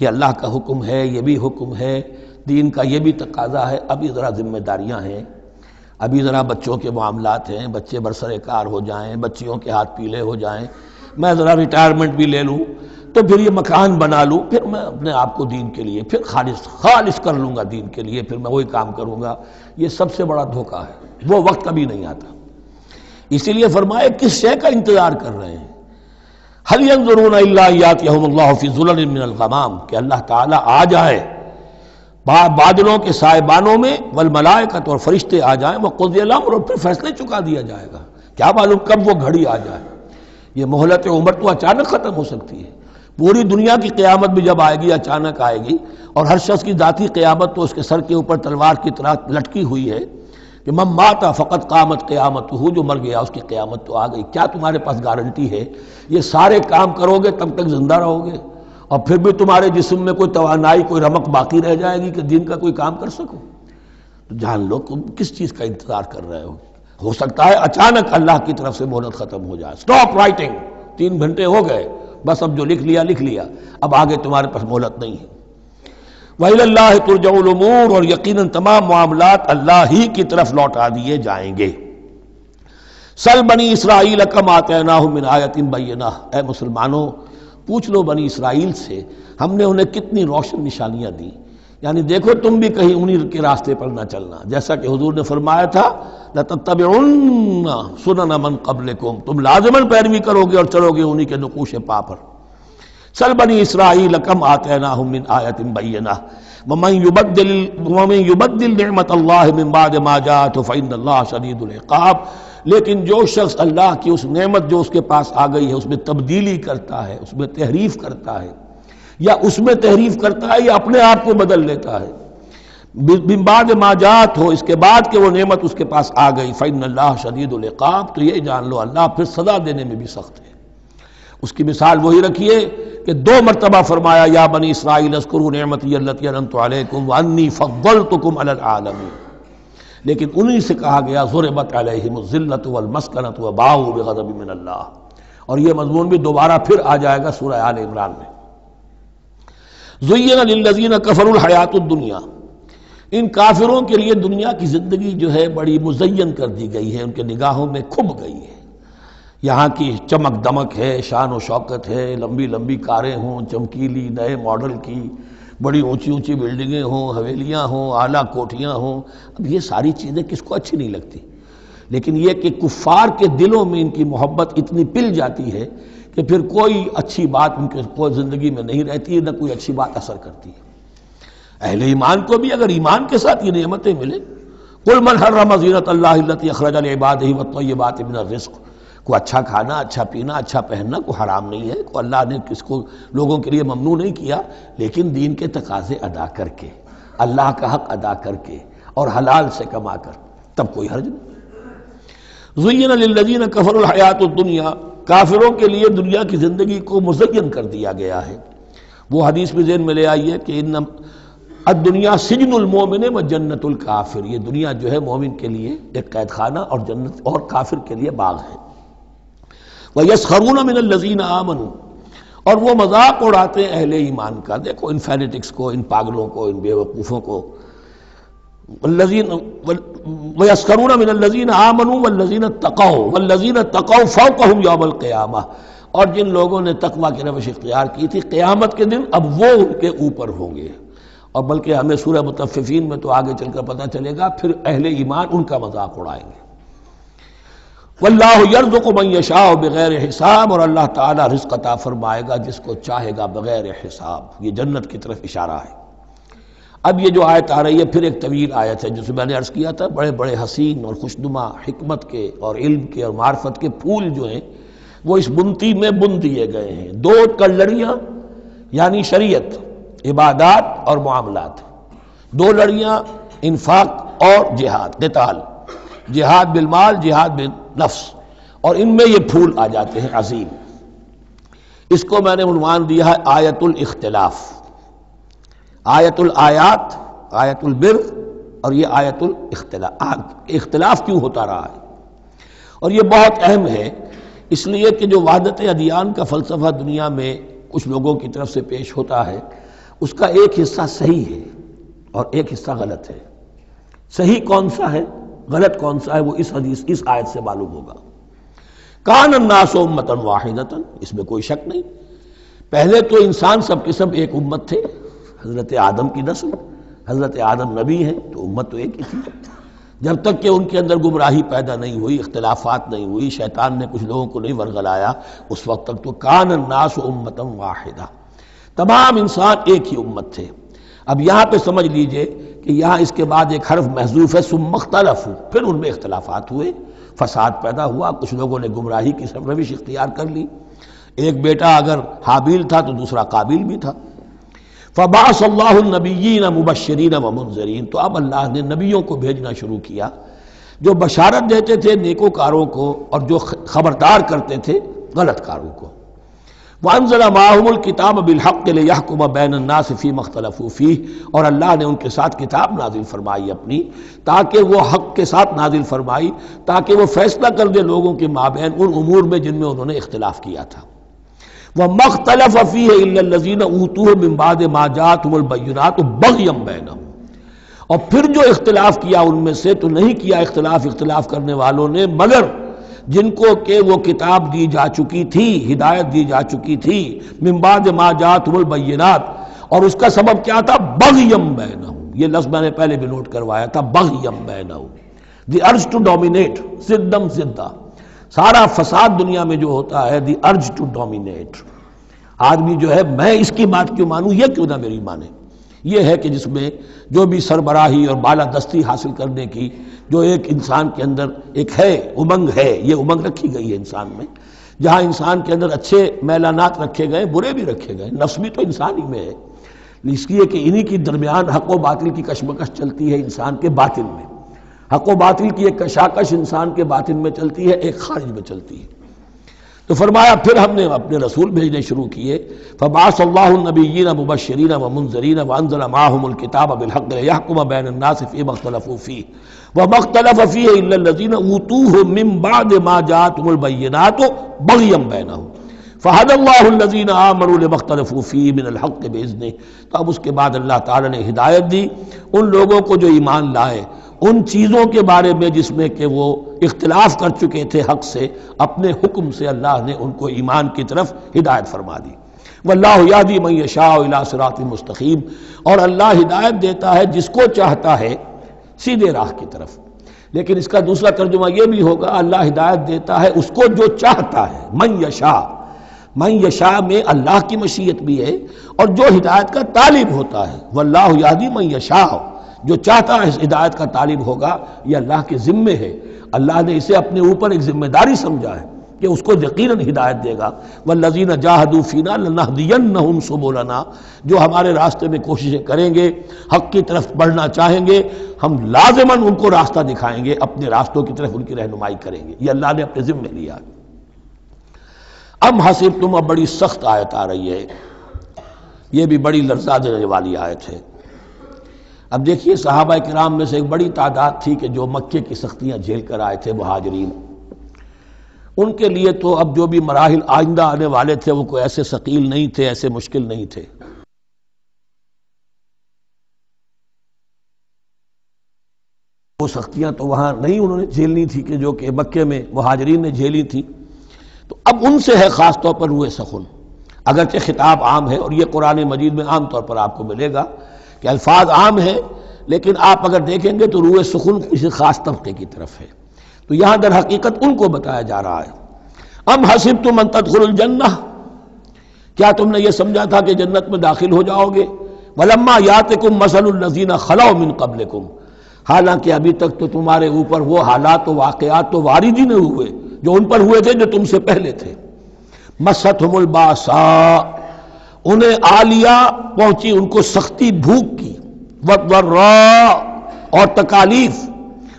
یہ اللہ کا حکم ہے، یہ بھی حکم ہے، دین کا یہ بھی تقاضا ہے، ابھی ذرا ذمہ داریاں ہیں، ابھی ذرا بچوں کے معاملات ہیں، بچے برسر کار ہو جائیں، بچیوں کے ہاتھ پیلے ہو جائیں، میں ذرا ریٹائرمنٹ بھی لے لوں تو پھر یہ مکان بنا لوں، پھر میں اپنے آپ کو دین کے لیے پھر خالص کر لوں گا، دین کے لیے پھر میں وہی کام کروں گا. یہ سب سے بڑا دھوکہ ہے، وہ وقت کبھی نہیں آتا. اسی لیے فرمائے کس شے کا انتظار کر رہے ہیں؟ هل ينظرون الا ياتيهم الله في ظلل من الغمام، کہ اللہ تعالیٰ آ جائے بادلوں کے سائبانوں میں، والملائکۃ اور فرشتے آ جائیں، وقضی الامر اور پھر فیصلے چکا دیا جائے گا. کیا معلوم کب وہ گھڑی آ جائے. یہ مہلت عمر تو اچانک ختم ہو سکتی ہے. پوری دنیا کی قیامت بھی جب آئے گی اچانک آئے گی، اور ہر شخص کی ذاتی قیامت تو اس کے سر کے اوپر تلوار کی طرح لٹکی ہوئی ہے کہ من مات فقط قامت قیامتہ، جو مر گیا اس کی قیامت تو آ گئی. کیا تمہارے پاس گارنٹی ہے یہ سارے کام کرو گے تب تک زندہ رہو گے اور پھر بھی تمہارے جسم میں کوئی توانائی، کوئی رمق باقی رہ جائے گی کہ دین کا کوئی کام کر سکو؟ تو جان لو تم کس چیز کا انتظار کر رہے ہو سکتا ہے اچانک اللہ کی طرف سے مہلت ختم ہو جائے. سٹاپ رائٹنگ، 3 گھنٹے ہو گئے، بس اب جو لکھ لیا، اب آگے تمہارے پاس مہلت نہیں ہے. وَإِلَى اللَّهِ تُرْجَعُ الْأُمُورُ، اور یقیناً تمام معاملات اللہ ہی کی طرف لوٹا دیے جائیں گے. سل بنی اسرائیل کم آتیناہم من آیۃ بینہ، اے مسلمانوں پوچھ لو بنی اسرائیل سے ہم نے انہیں کتنی روشن نشانیاں دی. یعنی دیکھو تم بھی کہیں انہی کے راستے پر نہ چلنا، جیسا کہ حضور نے فرمایا تھا لَتَتَّبِعُنَّ سُنَنَ مَن قَبْلِكُمْ، تم لازماً پیروی کرو گے اور چلو گے انہی کے نقوش پا پر. سل بنی اسرائیل کم آتیناہم من آیۃ بینہ ومن یبدل نعمت اللہ من بعد ما جاءتہ فإن اللہ شدید العقاب. لیکن جو شخص اللہ کی اس نعمت جو اس کے پاس آ گئی ہے اس میں تبدیلی کرتا ہے، اس میں تحریف کرتا ہے، یا اس میں تحریف کرتا ہے یا اپنے آپ کو بدل لیتا ہے، من بعد ما جاءت ہو، اس کے بعد کہ وہ نعمت اس کے پاس آ گئی، فإن اللہ شدید العقاب، تو یہ جان لو اللہ پھر سزا دینے میں بھی سخت ہے. اس کی مثال وہی رکھیے کہ 2 مرتبہ فرمایا یا بنی اسرائیل اذکروا نعمتی التی انعمت علیکم وانی فضلتکم علی العالمین، لیکن انہی سے کہا گیا ضربت علیہم الذلۃ والمسکنۃ وباؤوا بغضب من اللہ. اور یہ مضمون بھی دوبارہ پھر آ جائے گا سورہ آل عمران میں. زین للذین کفروا الحیات الدنیا، ان کافروں کے لیے دنیا کی زندگی جو ہے بڑی مزین کر دی گئی ہے، ان کے نگاہوں میں کھب گئی ہے. یہاں کی چمک دمک ہے، شان و شوکت ہے، لمبی لمبی کاریں ہوں، چمکیلی نئے ماڈل کی، بڑی اونچی اونچی بلڈنگیں ہوں، حویلیاں ہوں، اعلیٰ کوٹھیاں ہوں. اب یہ ساری چیزیں کس کو اچھی نہیں لگتی، لیکن یہ کہ کفار کے دلوں میں ان کی محبت اتنی پل جاتی ہے کہ پھر کوئی اچھی بات ان کے کوئی زندگی میں نہیں رہتی ہے، نہ کوئی اچھی بات اثر کرتی ہے. اہل ایمان کو بھی اگر ایمان کے ساتھ یہ نعمتیں ملیں، قل من حرم زینۃ اللہ التی اخرج لعبادہ والطیبات من الرزق، کو اچھا کھانا، اچھا پینا، اچھا پہننا کو حرام نہیں ہے، کو اللہ نے کس کو لوگوں کے لیے ممنوع نہیں کیا، لیکن دین کے تقاضے ادا کر کے، اللہ کا حق ادا کر کے اور حلال سے کما کر، تب کوئی حرج نہیں. زین للذین کفروا الحیات الدنیا، کافروں کے لیے دنیا کی زندگی کو مزین کر دیا گیا ہے. وہ حدیث بھی ذہن میں لے آئیے کہ ان الدنیا سجن المومن و جنت الکافر، یہ دنیا جو ہے مومن کے لیے ایک قید خانہ اور جنت اور کافر کے لیے باغ ہے. وَيَسْخَرُونَ مِنَ الَّذِينَ آمَنُوا، اور وہ مذاق اڑاتے ہیں اہل ایمان کا. دیکھو ان فینیٹکس کو، ان پاگلوں کو، ان بیوقوفوں کو. وَيَسْخَرُونَ مِنَ الَّذِينَ آمَنُوا وَالَّذِينَ اتَّقَوْا وَالَّذِينَ اتَّقَوْا فَوْقَهُمْ يَوْمَ الْقِيَامَةِ، اور جن لوگوں نے تقویٰ کی روش اختیار کی تھی قیامت کے دن اب وہ ان کے اوپر ہوں گے. اور بلکہ ہمیں سورہ مطففین میں تو آگے چل کر پتہ چلے گا پھر اہل ایمان ان کا مذاق اڑائیں گے. واللہ یرزق من یشاء بغیر حساب، اور اللہ تعالیٰ رزق عطا فرمائے گا جس کو چاہے گا بغیر حساب۔ یہ جنت کی طرف اشارہ ہے۔ اب یہ جو آیت آ رہی ہے پھر ایک طویل آیت ہے، جسے میں نے عرض کیا تھا بڑے بڑے حسین اور خوشنما حکمت کے اور علم کے اور معرفت کے پھول جو ہیں وہ اس بنتی میں بن دیے گئے ہیں۔ دو کلڑیاں یعنی شریعت، عبادات اور معاملات، دو لڑیاں انفاق اور جہاد، قتال، جہاد بالمال، جہاد بالنفس، اور ان میں یہ پھول آ جاتے ہیں عظیم۔ اس کو میں نے عنوان دیا ہے آیت الاختلاف، آیت الآیات، آیت البر، اور یہ آیت الاختلاف۔ اختلاف کیوں ہوتا رہا ہے؟ اور یہ بہت اہم ہے، اس لیے کہ جو وحدت ادیان کا فلسفہ دنیا میں کچھ لوگوں کی طرف سے پیش ہوتا ہے، اس کا ایک حصہ صحیح ہے اور ایک حصہ غلط ہے۔ صحیح کون سا ہے، غلط کون سا ہے، وہ اس حدیث، اس آیت سے معلوم ہوگا۔ کان الناس امۃ واحدۃ، اس میں کوئی شک نہیں، پہلے تو انسان سب کے سب ایک امت تھے، حضرت آدم کی نسل، حضرت آدم نبی ہیں تو امت تو ایک ہی تھی، جب تک کہ ان کے اندر گمراہی پیدا نہیں ہوئی، اختلافات نہیں ہوئی، شیطان نے کچھ لوگوں کو نہیں ورگلایا، اس وقت تک تو کان الناس امۃ واحدہ، تمام انسان ایک ہی امت تھے۔ اب یہاں پہ سمجھ لیجئے کہ یہاں اس کے بعد ایک حرف محذوف ہے، ثم اختلفوا، پھر ان میں اختلافات ہوئے، فساد پیدا ہوا، کچھ لوگوں نے گمراہی کی روش اختیار کر لی، ایک بیٹا اگر حابیل تھا تو دوسرا قابیل بھی تھا۔ فبعث اللہ النبیین مبشرین ومنذرین، تو اب اللہ نے نبیوں کو بھیجنا شروع کیا جو بشارت دیتے تھے نیکوکاروں کو اور جو خبردار کرتے تھے غلط کاروں کو۔ وانزل معهم الکتاب بالحق لیحکم بین الناس فیما اختلفوا فیہ، اور اللہ نے ان کے ساتھ کتاب نازل فرمائی اپنی، تاکہ وہ حق کے ساتھ نازل فرمائی، تاکہ وہ فیصلہ کر دے لوگوں کے مابین ان امور میں جن میں انہوں نے اختلاف کیا تھا۔ وَمَا اخْتَلَفَ فِيهِ إِلَّا الَّذِينَ أُوتُوهُ مِن بَعْدِ مَا جَاءَتْهُمُ الْبَيِّنَاتُ بَغْيًا بَيْنَهُمْ، اور پھر جو اختلاف کیا ان میں سے تو نہیں کیا اختلاف کرنے والوں نے مگر جن کو کہ وہ کتاب دی جا چکی تھی، ہدایت دی جا چکی تھی، من بعد ما جاءتهم البینات، اور اس کا سبب کیا تھا؟ بغیم بینہم، یہ لفظ میں نے پہلے بھی نوٹ کروایا تھا، بغیم بینہم، دی ارج ٹو ڈومینیٹ، زدم زدہ، سارا فساد دنیا میں جو ہوتا ہے دی ارج ٹو ڈومینیٹ، آدمی جو ہے میں اس کی بات کیوں مانوں، یہ کیوں نہ میری مانے، یہ ہے کہ جس میں جو بھی سربراہی اور بالادستی حاصل کرنے کی جو ایک انسان کے اندر ایک ہے امنگ ہے، یہ امنگ رکھی گئی ہے انسان میں، جہاں انسان کے اندر اچھے میلانات رکھے گئے، برے بھی رکھے گئے، نفس بھی تو انسان ہی میں ہے، اس لیے کہ انہی کی درمیان حق و باطل کی کشمکش چلتی ہے انسان کے باطن میں، حق و باطل کی ایک کشاکش انسان کے باطن میں چلتی ہے، ایک خارج میں چلتی ہے۔ تو فرمایا پھر ہم نے اپنے رسول بھیجنے شروع کیے، فبعث اللہ النبیین مبشرین ومنذرین وانزل معهم الکتاب بالحق لیحکم بین الناس فیما اختلفوا فیہ وما اختلف فیہ الا الذین اوتوہ من بعد ما جاءتهم البینات بغیا بینہم فہدی اللہ الذین آمنوا لما اختلفوا فیہ من الحق باذنہ۔ تو اب اس کے بعد اللہ تعالی نے ہدایت دی ان لوگوں کو جو ایمان لائے ان چیزوں کے بارے میں جس میں کہ وہ اختلاف کر چکے تھے حق سے، اپنے حکم سے اللہ نے ان کو ایمان کی طرف ہدایت فرما دی۔ واللہ یہدی من یشاء الی صراط مستقیم، اور اللہ ہدایت دیتا ہے جس کو چاہتا ہے سیدھے راہ کی طرف۔ لیکن اس کا دوسرا ترجمہ یہ بھی ہوگا اللہ ہدایت دیتا ہے اس کو جو چاہتا ہے، من یشاء، من یشاء میں اللہ کی مشیت بھی ہے اور جو ہدایت کا طالب ہوتا ہے، واللہ یہدی من یشاء، جو چاہتا ہے اس ہدایت کا طالب ہوگا، یہ اللہ کے ذمے ہے، اللہ نے اسے اپنے اوپر ایک ذمہ داری سمجھا ہے کہ اس کو یقیناً ہدایت دے گا۔ والذین جاہدوا فینا لنہدینہم سبلنا، جو ہمارے راستے میں کوششیں کریں گے، حق کی طرف بڑھنا چاہیں گے، ہم لازماً ان کو راستہ دکھائیں گے، اپنے راستوں کی طرف ان کی رہنمائی کریں گے، یہ اللہ نے اپنے ذمے لیا۔ ام حسبتم، اب بڑی سخت آیت آ رہی ہے، یہ بھی بڑی لرزا دینے والی آیت ہے۔ اب دیکھیے صحابہ کرام میں سے ایک بڑی تعداد تھی کہ جو مکے کی سختیاں جھیل کر آئے تھے، مہاجرین، ان کے لیے تو اب جو بھی مراحل آئندہ آنے والے تھے وہ کوئی ایسے ثقیل نہیں تھے، ایسے مشکل نہیں تھے۔ وہ سختیاں تو وہاں نہیں انہوں نے جھیلنی تھی کہ جو کہ مکے میں مہاجرین نے جھیلی تھی، تو اب ان سے ہے خاص طور پر روئے سخن، اگرچہ خطاب عام ہے، اور یہ قرآن مجید میں عام طور پر آپ کو ملے گا کہ الفاظ عام ہیں، لیکن آپ اگر دیکھیں گے تو روئے سخن کسی خاص طبقے کی طرف ہے۔ تو یہاں در حقیقت ان کو بتایا جا رہا ہے۔ ام حسبتم ان تدخلوا الجنہ، کیا تم نے یہ سمجھا تھا کہ جنت میں داخل ہو جاؤ گے؟ ولما یاتکم مثل الذین خلوا من قبلکم، حالانکہ ابھی تک تو تمہارے اوپر وہ حالات و واقعات تو وارد ہی نہیں ہوئے جو ان پر ہوئے تھے جو تم سے پہلے تھے۔ مستہم الباساء، انہیں آ لیا، پہنچی ان کو سختی بھوک کی، والضراء اور تکالیف،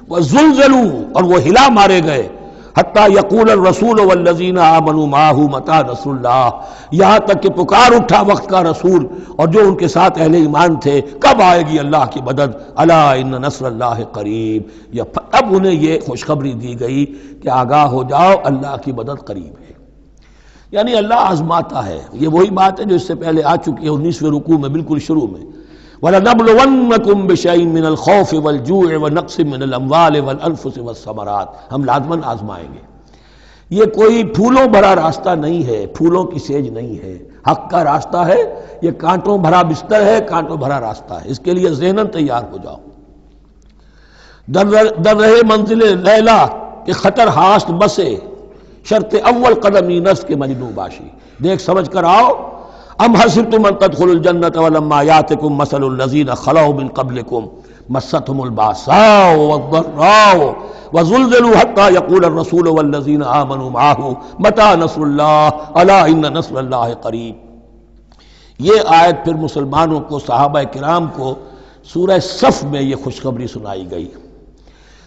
وزلزلوا اور وہ ہلا مارے گئے، حتیٰ یقول الرسول والذین آمنوا معہ متی نصر اللہ، یہاں تک کہ پکار اٹھا وقت کا رسول اور جو ان کے ساتھ اہل ایمان تھے، کب آئے گی اللہ کی مدد، الا ان نصر اللہ قریب، اب انہیں یہ خوشخبری دی گئی کہ آگاہ ہو جاؤ اللہ کی مدد قریب ہے۔ یعنی اللہ آزماتا ہے، یہ وہی بات ہے جو اس سے پہلے آ چکی ہے 19ویں رکوع میں بالکل شروع میں، وَلَنَبْلُوَنَّكُمْ بِشَيْءٍ مِّنَ الْخَوْفِ وَالْجُوعِ وَنَقْصٍ مِّنَ الْأَمْوَالِ وَالْأَنفُسِ وَالثَّمَرَاتِ، ہم لازماً آزمائیں گے۔ یہ کوئی پھولوں بھرا راستہ نہیں ہے، پھولوں کی سیج نہیں ہے، حق کا راستہ ہے، یہ کانٹوں بھرا بستر ہے، کانٹوں بھرا راستہ ہے، اس کے لیے ذہناً تیار ہو جاؤ۔ در رہے منزل لیلا کہ خطر ہاست بسے، شرط اول قدمی نفس کے مجنوں باشی، دیکھ سمجھ کر آؤ۔ ام حسبتم ان تدخلوا الجنة ولما یاتکم مثل الذین خلوا من قبلکم مستهم الباساء والضراء وزلزلوا حتى يقول الرسول والذین آمنوا معه متی نصر اللہ الا ان نصر اللہ قریب۔ یہ آیت پھر مسلمانوں کو، صحابہ کرام کو سورہ صف میں یہ خوشخبری سنائی گئی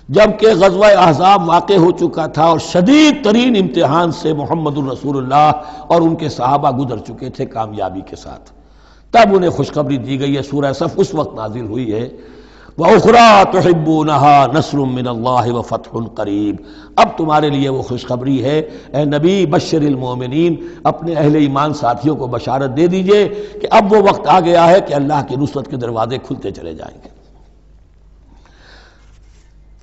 جبکہ غزوہ احزاب واقع ہو چکا تھا اور شدید ترین امتحان سے محمد الرسول اللہ اور ان کے صحابہ گزر چکے تھے کامیابی کے ساتھ، تب انہیں خوشخبری دی گئی ہے۔ سورہ صف اس وقت نازل ہوئی ہے، وَأُخْرَىٰ تُحِبُّونَهَا نَصْرٌ مِّنَ اللَّهِ وَفَتْحٌ قَرِیب، اب تمہارے لیے وہ خوشخبری ہے، اے نبی بشر المومنین، اپنے اہل ایمان ساتھیوں کو بشارت دے دیجئے کہ اب وہ وقت آ گیا ہے کہ اللہ کی نصرت کے دروازے کھلتے چلے جائیں گے۔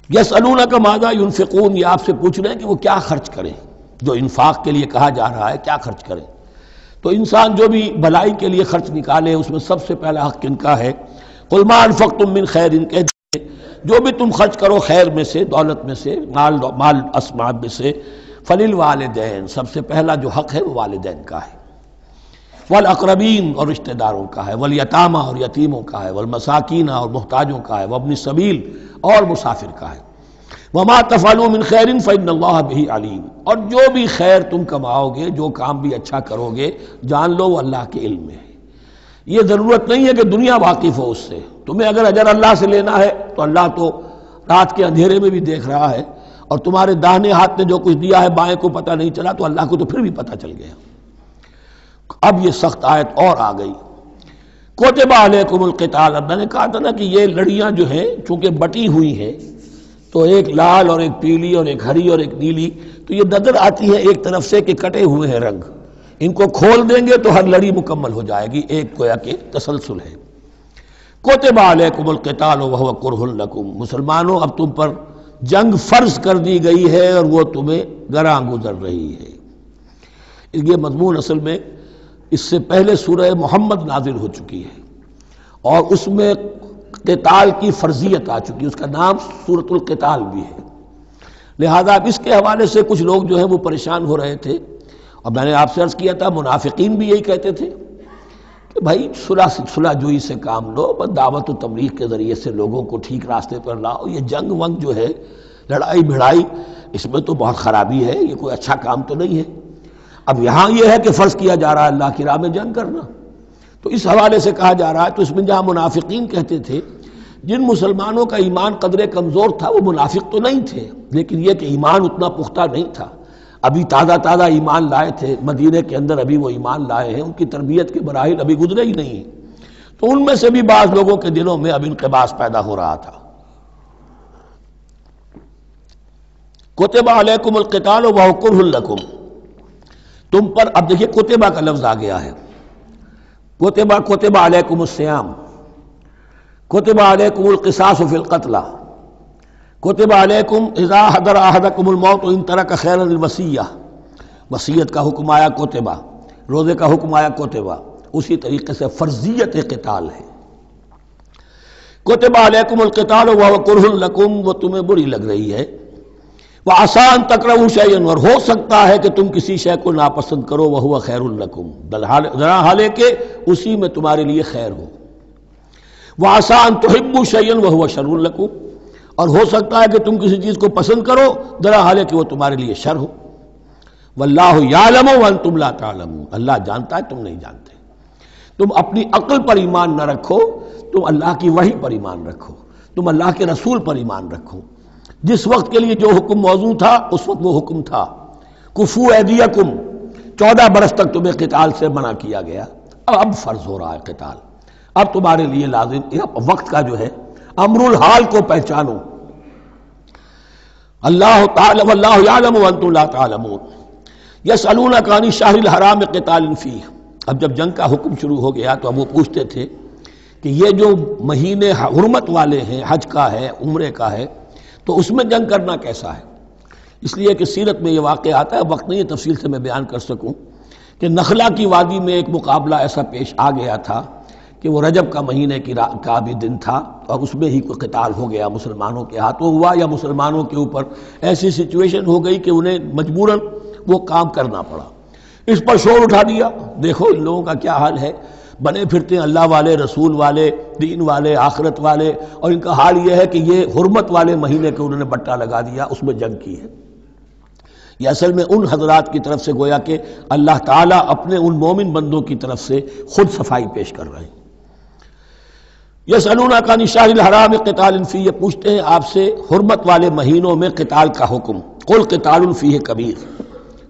یسألونک ماذا ینفقون، یہ آپ سے پوچھ رہے ہیں کہ وہ کیا خرچ کریں، جو انفاق کے لیے کہا جا رہا ہے کیا خرچ کریں۔ تو انسان جو بھی بھلائی کے لیے خرچ نکالے اس میں سب سے پہلا حق کن کا ہے؟ قل ما انفقتم من خیر، کہہ دیجیے جو بھی تم خرچ کرو خیر میں سے، دولت میں سے، مال اسباب میں سے، فللوالدین، سب سے پہلا جو حق ہے وہ والدین کا ہے، والاقربین اور رشتہ داروں کا ہے، والیتامى اور یتیموں کا ہے، والمساکین اور محتاجوں کا ہے، وابن السبیل اور مسافر کا ہے، وما تفعلوا من خیر فإن اللہ بہ علیم، اور جو بھی خیر تم کماؤ گے، جو کام بھی اچھا کرو گے، جان لو وہ اللہ کے علم میں ہے۔ یہ ضرورت نہیں ہے کہ دنیا واقف ہو اس سے، تمہیں اگر اجر اللہ سے لینا ہے تو اللہ تو رات کے اندھیرے میں بھی دیکھ رہا ہے، اور تمہارے داہنے ہاتھ نے جو کچھ دیا ہے بائیں کو پتہ نہیں چلا تو اللہ کو تو پھر بھی پتہ چل گیا۔ اب یہ سخت آیت اور آ گئی، کتب علیکم القتال، میں نے کہا تھا نا کہ یہ لڑیاں جو ہیں چونکہ بٹی ہوئی ہیں تو ایک لال اور ایک پیلی اور ایک ہری اور ایک نیلی، تو یہ نظر آتی ہے ایک طرف سے کہ کٹے ہوئے ہیں رنگ، ان کو کھول دیں گے تو ہر لڑی مکمل ہو جائے گی، ایک گویا کہ تسلسل ہے۔ کتب علیکم القتال وہو کرہ لکم، مسلمانوں اب تم پر جنگ فرض کر دی گئی ہے اور وہ تمہیں گراں گزر رہی ہے۔ یہ مضمون اصل میں اس سے پہلے سورہ محمد نازل ہو چکی ہے اور اس میں قتال کی فرضیت آ چکی ہے، اس کا نام سورۃ القتال بھی ہے، لہذا اب اس کے حوالے سے کچھ لوگ جو ہیں وہ پریشان ہو رہے تھے، اور میں نے آپ سے عرض کیا تھا منافقین بھی یہی کہتے تھے کہ بھائی صلح جوئی سے کام لو، بس دعوت و تبلیغ کے ذریعے سے لوگوں کو ٹھیک راستے پر لاؤ، یہ جنگ ونگ جو ہے، لڑائی بھڑائی، اس میں تو بہت خرابی ہے، یہ کوئی اچھا کام تو نہیں ہے۔ اب یہاں یہ ہے کہ فرض کیا جا رہا ہے اللہ کی راہ میں جنگ کرنا، تو اس حوالے سے کہا جا رہا ہے، تو اس میں جہاں منافقین کہتے تھے جن مسلمانوں کا ایمان قدرے کمزور تھا وہ منافق تو نہیں تھے، لیکن یہ کہ ایمان اتنا پختہ نہیں تھا، ابھی تازہ ایمان لائے تھے، مدینے کے اندر ابھی وہ ایمان لائے ہیں، ان کی تربیت کے مراحل ابھی گزرے ہی نہیں ہیں، تو ان میں سے بھی بعض لوگوں کے دلوں میں اب انقباض پیدا ہو رہا تھا۔ کتب علیکم القتال وہو کرہ لکم، تم پر، اب دیکھیے کتبہ کا لفظ آ گیا ہے، کتب علیکم الصیام، کتب علیکم القصاص فی القتلى، کتب علیکم اذا حضر احدکم الموت ان ترک خیرا الوصیہ، وصیت کا حکم آیا کتبہ، روزے کا حکم آیا کتبہ، اسی طریقے سے فرضیت قتال ہے۔ کتب علیکم القتال وہو کرہ لکم، وہ تمہیں بری لگ رہی ہے، وَعَسَىٰ أَن تَكْرَهُوا شَيْئًا، اور ہو سکتا ہے کہ تم کسی شے کو ناپسند کرو، وَهُوَ خَيْرٌ لَكُمْ، ذرا حالے کہ اسی میں تمہارے لیے خیر ہو۔ وَعَسَىٰ أَن تُحِبُّوا شَيْئًا وَهُوَ شَرٌّ لَكُمْ، اور ہو سکتا ہے کہ تم کسی چیز کو پسند کرو ذرا حالے کہ وہ تمہارے لیے شر ہو۔ وَاللَّهُ يَعْلَمُ وَأَنْتُمْ لَا تَعْلَمُونَ، اللہ جانتا ہے تم نہیں جانتے۔ تم اپنی عقل پر ایمان نہ رکھو، تم اللہ کی وحی پر ایمان رکھو، تم اللہ کے رسول پر ایمان رکھو۔ جس وقت کے لیے جو حکم موضوع تھا اس وقت وہ حکم تھا، کفو ایدیکم، 14 برس تک تمہیں قتال سے منع کیا گیا، اب فرض ہو رہا ہے قتال، اب تمہارے لیے لازم وقت کا جو ہے امر الحال کو پہچانو۔ اللہ تعالی واللہ یعلم وانتم لا تعلمون، یسألونک عن الشہر الحرام قتال فیہ، اب جب جنگ کا حکم شروع ہو گیا تو اب وہ پوچھتے تھے کہ یہ جو مہینے حرمت والے ہیں، حج کا ہے، عمرے کا ہے، تو اس میں جنگ کرنا کیسا ہے؟ اس لیے کہ سیرت میں یہ واقعہ آتا ہے، وقت نہیں تفصیل سے میں بیان کر سکوں، کہ نخلا کی وادی میں ایک مقابلہ ایسا پیش آ گیا تھا کہ وہ رجب کا مہینے کا بھی دن تھا، اور اس میں ہی کوئی قتال ہو گیا، مسلمانوں کے ہاتھوں ہوا یا مسلمانوں کے اوپر ایسی سچویشن ہو گئی کہ انہیں مجبوراً وہ کام کرنا پڑا۔ اس پر شور اٹھا دیا، دیکھو ان لوگوں کا کیا حال ہے، بنے پھرتے ہیں اللہ والے، رسول والے، دین والے، آخرت والے، اور ان کا حال یہ ہے کہ یہ حرمت والے مہینے کے انہوں نے بٹا لگا دیا، اس میں جنگ کی ہے۔ یہ اصل میں ان حضرات کی طرف سے گویا کہ اللہ تعالیٰ اپنے ان مومن بندوں کی طرف سے خود صفائی پیش کر رہے ہیں۔ یسألونک عن الشہر الحرام قتال فیہ، پوچھتے ہیں آپ سے حرمت والے مہینوں میں قتال کا حکم، قل قتال فیہ کبیر،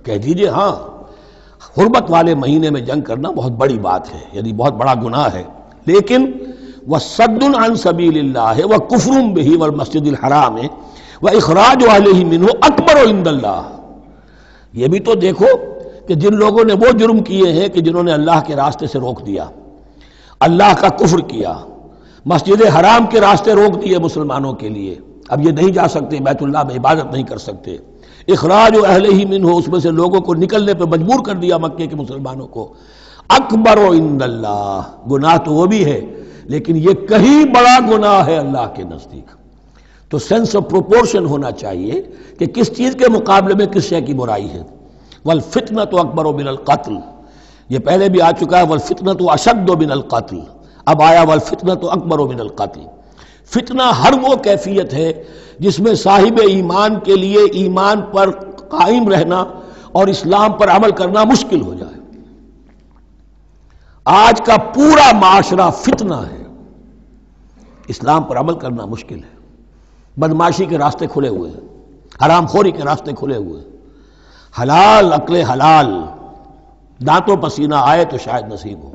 کہہ دیجئے ہاں حرمت والے مہینے میں جنگ کرنا بہت بڑی بات ہے، یعنی بہت بڑا گناہ ہے، لیکن وَصَدٌّ عَن سَبِيلِ اللَّهِ وَكُفْرٌ بِهِ وَالْمَسْجِدِ الْحَرَامِ وَإِخْرَاجُ أَهْلِهِ مِنْهُ أَكْبَرُ عِندَ اللَّهِ، یہ بھی تو دیکھو کہ جن لوگوں نے وہ جرم کیے ہیں کہ جنہوں نے اللہ کے راستے سے روک دیا، اللہ کا کفر کیا، مسجد حرام کے راستے روک دیے مسلمانوں کے لیے، اب یہ نہیں جا سکتے، بیت اللہ میں عبادت نہیں کر سکتے، اخراج اہلہ منہ، اس میں سے لوگوں کو نکلنے پہ مجبور کر دیا مکے کے مسلمانوں کو، اکبر عند اللہ، گناہ تو وہ بھی ہے لیکن یہ کہیں بڑا گناہ ہے اللہ کے نزدیک۔ تو سینس آف پروپورشن ہونا چاہیے کہ کس چیز کے مقابلے میں کس شے کی برائی ہے۔ والفتنۃ اکبر من القتل، یہ پہلے بھی آ چکا ہے، والفتنۃ اشد من القتل، اب آیا والفتنۃ اکبر من القتل۔ فتنہ ہر وہ کیفیت ہے جس میں صاحب ایمان کے لیے ایمان پر قائم رہنا اور اسلام پر عمل کرنا مشکل ہو جائے۔ آج کا پورا معاشرہ فتنہ ہے، اسلام پر عمل کرنا مشکل ہے، بدماشی کے راستے کھلے ہوئے ہیں، حرام خوری کے راستے کھلے ہوئے ہیں، حلال عقل حلال دانتوں پسینہ آئے تو شاید نصیب ہو،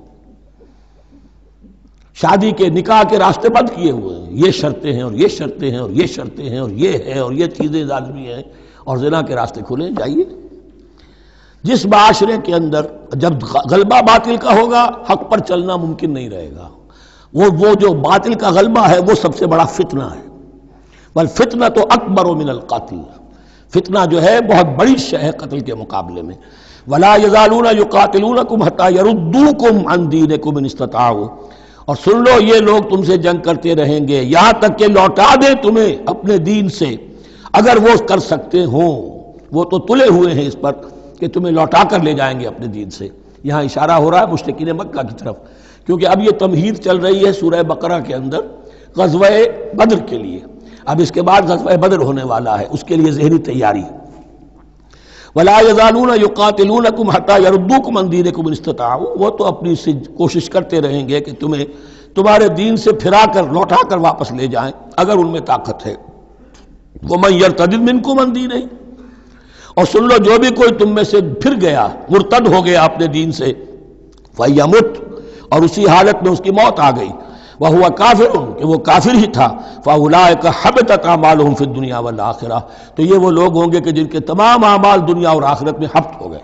شادی کے نکاح کے راستے بند کیے ہوئے ہیں، یہ شرطیں ہیں اور یہ شرطیں ہیں اور یہ شرطیں ہیں اور یہ ہے اور یہ چیزیں لازمی ہیں، اور زنا کے راستے کھلے ہیں۔ جائیے جس معاشرے کے اندر جب غلبہ باطل کا ہوگا حق پر چلنا ممکن نہیں رہے گا، وہ جو باطل کا غلبہ ہے وہ سب سے بڑا فتنہ ہے۔ والفتنۃ اکبر من القتل، فتنہ جو ہے بہت بڑی شے ہے قتل کے مقابلے میں۔ ولا یزالون یقاتلونکم حتی یردوکم عن دینکم ان استطاعوا، اور سن لو یہ لوگ تم سے جنگ کرتے رہیں گے یہاں تک کہ لوٹا دیں تمہیں اپنے دین سے، اگر وہ کر سکتے ہوں، وہ تو تلے ہوئے ہیں اس پر کہ تمہیں لوٹا کر لے جائیں گے اپنے دین سے۔ یہاں اشارہ ہو رہا ہے مشرکین مکہ کی طرف، کیونکہ اب یہ تمہید چل رہی ہے سورہ بقرہ کے اندر غزوہ بدر کے لیے، اب اس کے بعد غزوہ بدر ہونے والا ہے، اس کے لیے ذہنی تیاری۔ ولا یزالون یقاتلونکم حتی یردوکم عن دینکم ان استطاعوا، وہ تو اپنی سے کوشش کرتے رہیں گے کہ تمہیں تمہارے دین سے پھرا کر لوٹا کر واپس لے جائیں اگر ان میں طاقت ہے۔ ومن یرتد منکم عن دینہ، اور سن لو جو بھی کوئی تم میں سے پھر گیا، مرتد ہو گیا اپنے دین سے، فیمت، اور اسی حالت میں اس کی موت آ گئی، وہو کافر، کہ وہ کافر ہی تھا، فاولئک حبطت اعمالهم فی الدنیا والآخرہ، تو یہ وہ لوگ ہوں گے کہ جن کے تمام اعمال دنیا اور آخرت میں حبط ہو گئے۔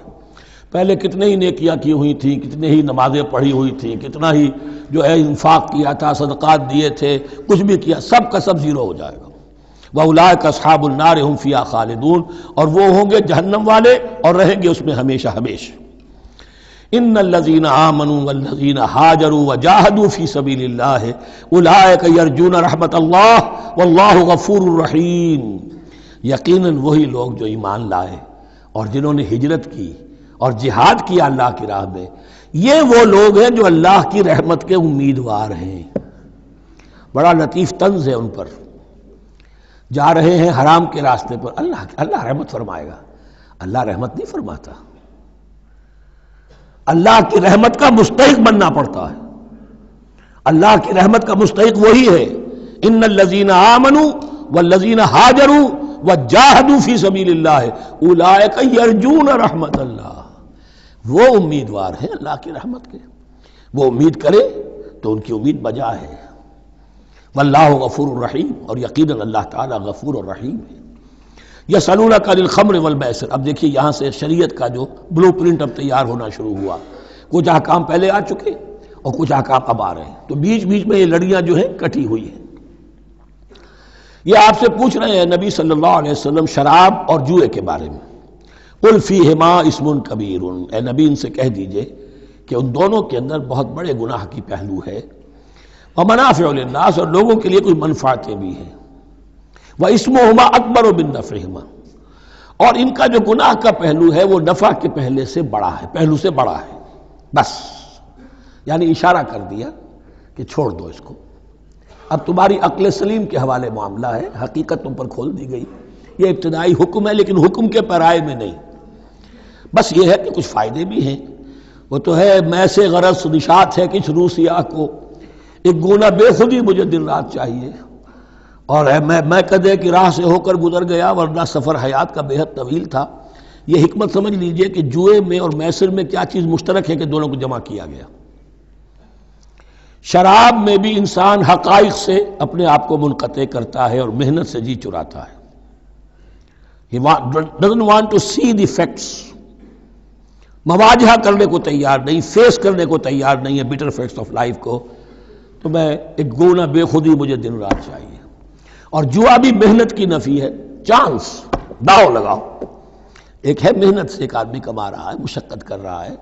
پہلے کتنے ہی نیکیاں کی ہوئی تھیں، کتنے ہی نمازیں پڑھی ہوئی تھیں، کتنا ہی جو ہے انفاق کیا تھا، صدقات دیے تھے، کچھ بھی کیا، سب کا سب زیرو ہو جائے گا۔ وَأُولَٰئِكَ أَصْحَابُ النَّارِ هُمْ فِيهَا خَالِدُونَ، اور وہ ہوں گے جہنم والے اور رہیں گے اس میں ہمیشہ ہمیشہ۔ ان الذین آمنوا والذین ہاجروا وجاہدوا فی سبیل اللہ اولئک یرجون رحمت اللہ واللہ غفور رحیم، یقیناً وہی لوگ جو ایمان لائے اور جنہوں نے ہجرت کی اور جہاد کیا اللہ کی راہ میں، یہ وہ لوگ ہیں جو اللہ کی رحمت کے امیدوار ہیں۔ بڑا لطیف طنز ہے ان پر، جا رہے ہیں حرام کے راستے پر، اللہ رحمت فرمائے گا، اللہ رحمت نہیں فرماتا، اللہ کی رحمت کا مستحق بننا پڑتا ہے۔ اللہ کی رحمت کا مستحق وہی ہے، ان الذین آمنوا والذین ہاجروا وجاہدوا فی سبیل اللہ اولئک یرجون رحمت اللہ، وہ امیدوار ہیں اللہ کی رحمت کے، وہ امید کرے تو ان کی امید بجا ہے۔ واللہ غفور الرحیم، اور یقیناً اللہ تعالیٰ غفور الرحیم ہے۔ یسألونک عن الخمر والمیسر، اب دیکھیے یہاں سے شریعت کا جو بلو پرنٹ اب تیار ہونا شروع ہوا، کچھ احکام پہلے آ چکے اور کچھ احکام اب آ رہے ہیں، تو بیچ بیچ میں یہ لڑیاں جو ہیں کٹی ہوئی ہیں۔ یہ آپ سے پوچھ رہے ہیں نبی صلی اللہ علیہ وسلم شراب اور جوئے کے بارے میں، قل فیہما اسم کبیر، اے نبی ان سے کہہ دیجئے کہ ان دونوں کے اندر بہت بڑے گناہ کی پہلو ہے، ومنافع للناس، اور لوگوں کے لیے کوئی منفعتیں بھی ہیں، واسمہما اکبر من نفعہما، اور ان کا جو گناہ کا پہلو ہے وہ نفع کے پہلو سے بڑا ہے، بس یعنی اشارہ کر دیا کہ چھوڑ دو اس کو، اب تمہاری عقل سلیم کے حوالے معاملہ ہے، حقیقت تم پر کھول دی گئی، یہ ابتدائی حکم ہے لیکن حکم کے پیرائے میں نہیں، بس یہ ہے کہ کچھ فائدے بھی ہیں، وہ تو ہے میں سے غرض نشاط ہے کچھ روسیہ کو، ایک گونا بے خودی مجھے دن رات چاہیے، اور میں کدے کی راہ سے ہو کر گزر گیا ورنہ سفر حیات کا بے حد طویل تھا۔ یہ حکمت سمجھ لیجئے کہ جوئے میں اور میسر میں کیا چیز مشترک ہے کہ دونوں کو جمع کیا گیا۔ شراب میں بھی انسان حقائق سے اپنے آپ کو منقطع کرتا ہے اور محنت سے جی چراتا ہے، He doesn't want to see the facts، مواجہہ کرنے کو تیار نہیں، فیس کرنے کو تیار نہیں ہے bitter facts آف لائف کو، تو میں ایک گونا بے خودی مجھے دن رات چاہیے۔ اور جوا بھی محنت کی نفی ہے، چانس، داؤ لگاؤ، ایک ہے محنت سے ایک آدمی کما رہا ہے، مشقت کر رہا ہے،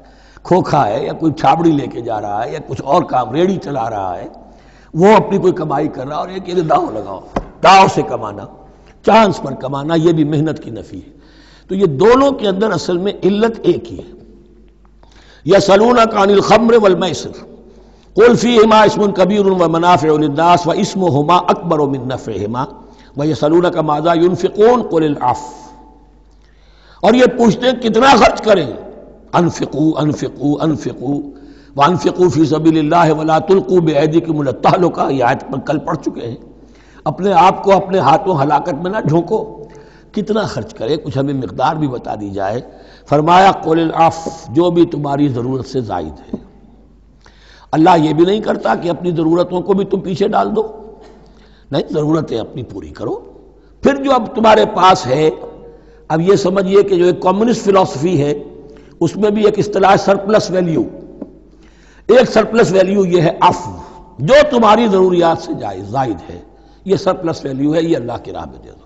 کھوکھا ہے یا کوئی چھابڑی لے کے جا رہا ہے یا کچھ اور کام ریڑھی چلا رہا ہے، وہ اپنی کوئی کمائی کر رہا ہے، اور ایک یہ داؤ لگاؤ، داؤ سے کمانا، چانس پر کمانا، یہ بھی محنت کی نفی ہے۔ تو یہ دونوں کے اندر اصل میں علت ایک ہی ہے۔ یسألونک عن الخمر والمیسر قل فیہما اسم کبیر ومنافع للناس واسمہما اکبر من نفعہما ویسألونک ماذا ینفقون قل العفو، اور یہ پوچھتے ہیں کتنا خرچ کریں، انفقوا انفقوا انفقوا وانفقوا فی سبیل اللہ ولا تلقوا بایدیکم الی التہلکہ، یہ آیت پر کل پڑھ چکے ہیں۔ اپنے آپ کو اپنے ہاتھوں ہلاکت میں نہ جھونکو، کتنا خرچ کرے، کچھ ہمیں مقدار بھی بتا دی جائے۔ فرمایا قل العفو، جو بھی تمہاری ضرورت سے زائد ہے۔ اللہ یہ بھی نہیں کرتا کہ اپنی ضرورتوں کو بھی تم پیچھے ڈال دو، نہیں، ضرورتیں اپنی پوری کرو، پھر جو اب تمہارے پاس ہے، اب یہ سمجھیے کہ جو ایک کمیونسٹ فلسفی ہے اس میں بھی ایک اصطلاح سرپلس ویلیو، ایک سرپلس ویلیو یہ ہے عفو، جو تمہاری ضروریات سے زائد ہے، یہ سرپلس ویلیو ہے، یہ اللہ کی راہ میں دے دو۔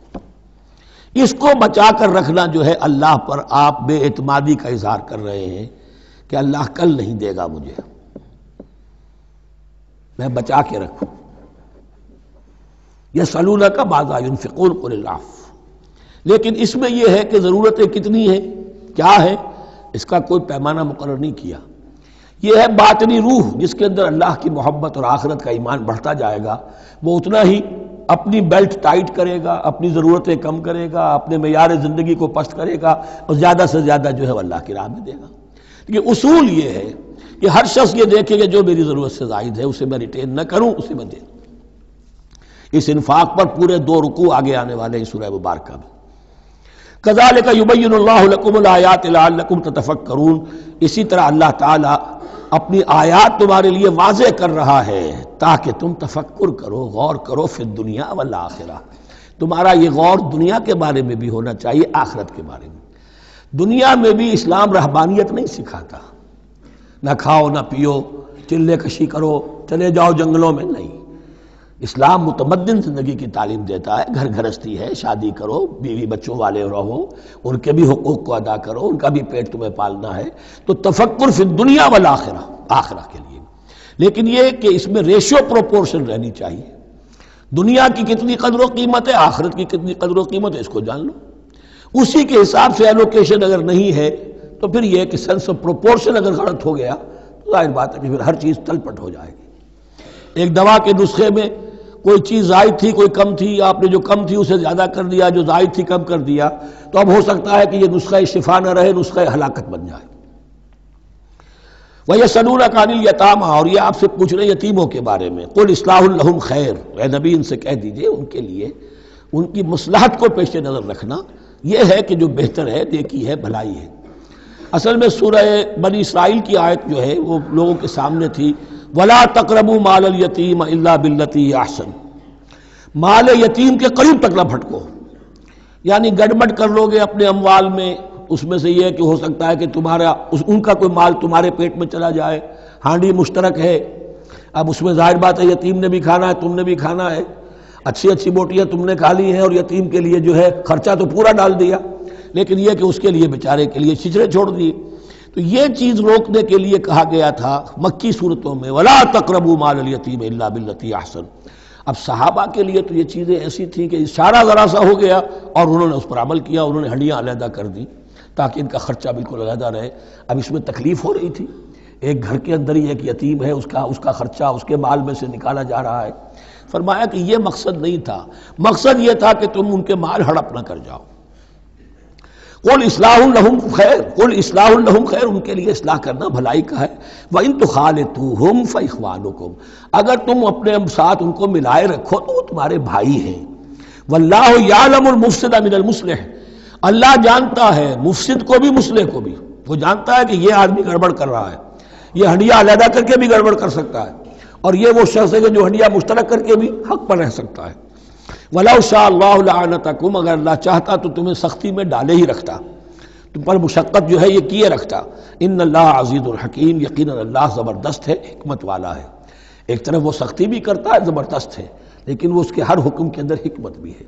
اس کو بچا کر رکھنا جو ہے اللہ پر آپ بے اعتمادی کا اظہار کر رہے ہیں کہ اللہ کل نہیں دے گا مجھے، میں بچا کے رکھوں۔ یسألونک ماذا ینفقون قل العفو، لیکن اس میں یہ ہے کہ ضرورتیں کتنی ہیں، کیا ہے، اس کا کوئی پیمانہ مقرر نہیں کیا۔ یہ ہے باطنی روح، جس کے اندر اللہ کی محبت اور آخرت کا ایمان بڑھتا جائے گا، وہ اتنا ہی اپنی بیلٹ ٹائٹ کرے گا، اپنی ضرورتیں کم کرے گا، اپنے معیار زندگی کو پست کرے گا، اور زیادہ سے زیادہ جو ہے وہ اللہ کی راہ میں دے گا۔ لیکن اصول یہ ہے کہ ہر شخص یہ دیکھے کہ جو میری ضرورت سے زائد ہے اسے میں ریٹین نہ کروں، اسے میں دے دوں۔ اس انفاق پر پورے 2 رکوع آگے آنے والے ہیں سورہ مبارکہ میں۔ کذالک یبین اللہ لکم الآیات لعلکم تتفکرون، اسی طرح اللہ تعالیٰ اپنی آیات تمہارے لیے واضح کر رہا ہے تاکہ تم تفکر کرو، غور کرو، فی الدنیا والآخرہ، تمہارا یہ غور دنیا کے بارے میں بھی ہونا چاہیے، آخرت کے بارے میں۔ دنیا میں بھی اسلام رہبانیت نہیں سکھاتا، نہ کھاؤ نہ پیو، چلے کشی کرو، چلے جاؤ جنگلوں میں، نہیں۔ اسلام متمدن زندگی کی تعلیم دیتا ہے، گھر گھرستی ہے، شادی کرو، بیوی بچوں والے رہو، ان کے بھی حقوق کو ادا کرو، ان کا بھی پیٹ تمہیں پالنا ہے، تو تفکر فی الدنیا والآخرہ، آخرہ کے لیے۔ لیکن یہ کہ اس میں ریشو پروپورشن رہنی چاہیے، دنیا کی کتنی قدر و قیمت ہے، آخرت کی کتنی قدر و قیمت ہے، اس کو جان لو۔ اسی کے حساب سے ایلوکیشن اگر نہیں ہے تو پھر یہ کہ سینس آف پروپورشن اگر غلط ہو گیا تو ظاہر بات ہے کہ پھر ہر چیز تل پٹ ہو جائے گی۔ ایک دوا کے نسخے میں کوئی چیز زائد تھی، کوئی کم تھی، آپ نے جو کم تھی اسے زیادہ کر دیا، جو زائد تھی کم کر دیا، تو اب ہو سکتا ہے کہ یہ نسخہ شفا نہ رہے، نسخہ ہلاکت بن جائے۔ وَيَسْأَلُونَكَ عَنِ الْيَتَامَىٰ، اور یہ آپ سے پوچھ رہے ہیں یتیموں کے بارے میں۔ قُلْ إِصْلَاحٌ لَهُمْ خَيْرٌ، اے نبی ان سے کہہ دیجئے ان کے لیے ان کی مصلحت کو پیش نظر رکھنا یہ ہے کہ جو بہتر ہے، نیکی ہے، بھلائی ہے۔ اصل میں سورہ بنی اسرائیل کی آیت جو ہے وہ لوگوں کے سامنے تھی، وَلَا تَقْرَبُوا مَالَ الْيَتِيمِ إِلَّا بِالَّتِي هِيَ أَحْسَنُ، مال یتیم کے قریب تک نہ بھٹکو، یعنی گڑبڑ کر لو گے اپنے اموال میں، اس میں سے یہ کہ ہو سکتا ہے کہ تمہارا ان کا کوئی مال تمہارے پیٹ میں چلا جائے، ہانڈی مشترک ہے، اب اس میں ظاہر بات ہے یتیم نے بھی کھانا ہے، تم نے بھی کھانا ہے، اچھی اچھی بوٹیاں تم نے کھا لی ہیں اور یتیم کے لیے جو ہے خرچہ تو پورا ڈال دیا، لیکن یہ کہ اس کے لیے بیچارے کے لیے چھچڑے چھوڑ دیے۔ تو یہ چیز روکنے کے لیے کہا گیا تھا مکی صورتوں میں وَلَا تَقْرَبُوا مَالَ الْيَتِيمِ إِلَّا بِالَّتِي أَحْسَنُ۔ اب صحابہ کے لیے تو یہ چیزیں ایسی تھیں کہ اشارہ ذرا سا ہو گیا اور انہوں نے اس پر عمل کیا، انہوں نے ہڈیاں علیحدہ کر دی تاکہ ان کا خرچہ بالکل علیحدہ رہے۔ اب اس میں تکلیف ہو رہی تھی، ایک گھر کے اندر ہی ایک یتیم ہے، اس کا خرچہ اس کے مال میں سے نکالا جا رہا ہے۔ فرمایا کہ یہ مقصد نہیں تھا، مقصد یہ تھا کہ تم ان کے مال ہڑپ نہ کر جاؤ۔ قُلْ إِصْلَاحٌ لَهُمْ خَيْرٌ، قُلْ إِصْلَاحٌ لَهُمْ خَيْرٌ، ان کے لیے اصلاح کرنا بھلائی کا ہے۔ وَإِن تُخَالِطُوهُمْ فَإِخْوَانُكُمْ، اگر تم اپنے ساتھ ان کو ملائے رکھو تو وہ تمہارے بھائی ہیں۔ وَاللَّهُ يَعْلَمُ الْمُفْسِدَ مِنَ الْمُصْلِحِ، اللہ جانتا ہے مفسد کو بھی مصلح کو بھی، وہ جانتا ہے کہ یہ آدمی گڑبڑ کر رہا ہے، یہ ہڈیاں علیحدہ کر کے بھی گڑبڑ کر سکتا ہے، اور یہ وہ شخص ہے کہ جو ہڈیاں مشترک کر کے بھی حق پر رہ سکتا ہے۔ وَلَوْ شَاءَ اللَّهُ لَعَنَتَكُمْ، اگر اللہ چاہتا تو تمہیں سختی میں ڈالے ہی رکھتا، تم پر مشقت جو ہے یہ کیے رکھتا۔ ان اللہ عزیز الحکیم، یقیناً اللہ زبردست ہے، حکمت والا ہے۔ ایک طرف وہ سختی بھی کرتا ہے، زبردست ہے، لیکن وہ اس کے ہر حکم کے اندر حکمت بھی ہے،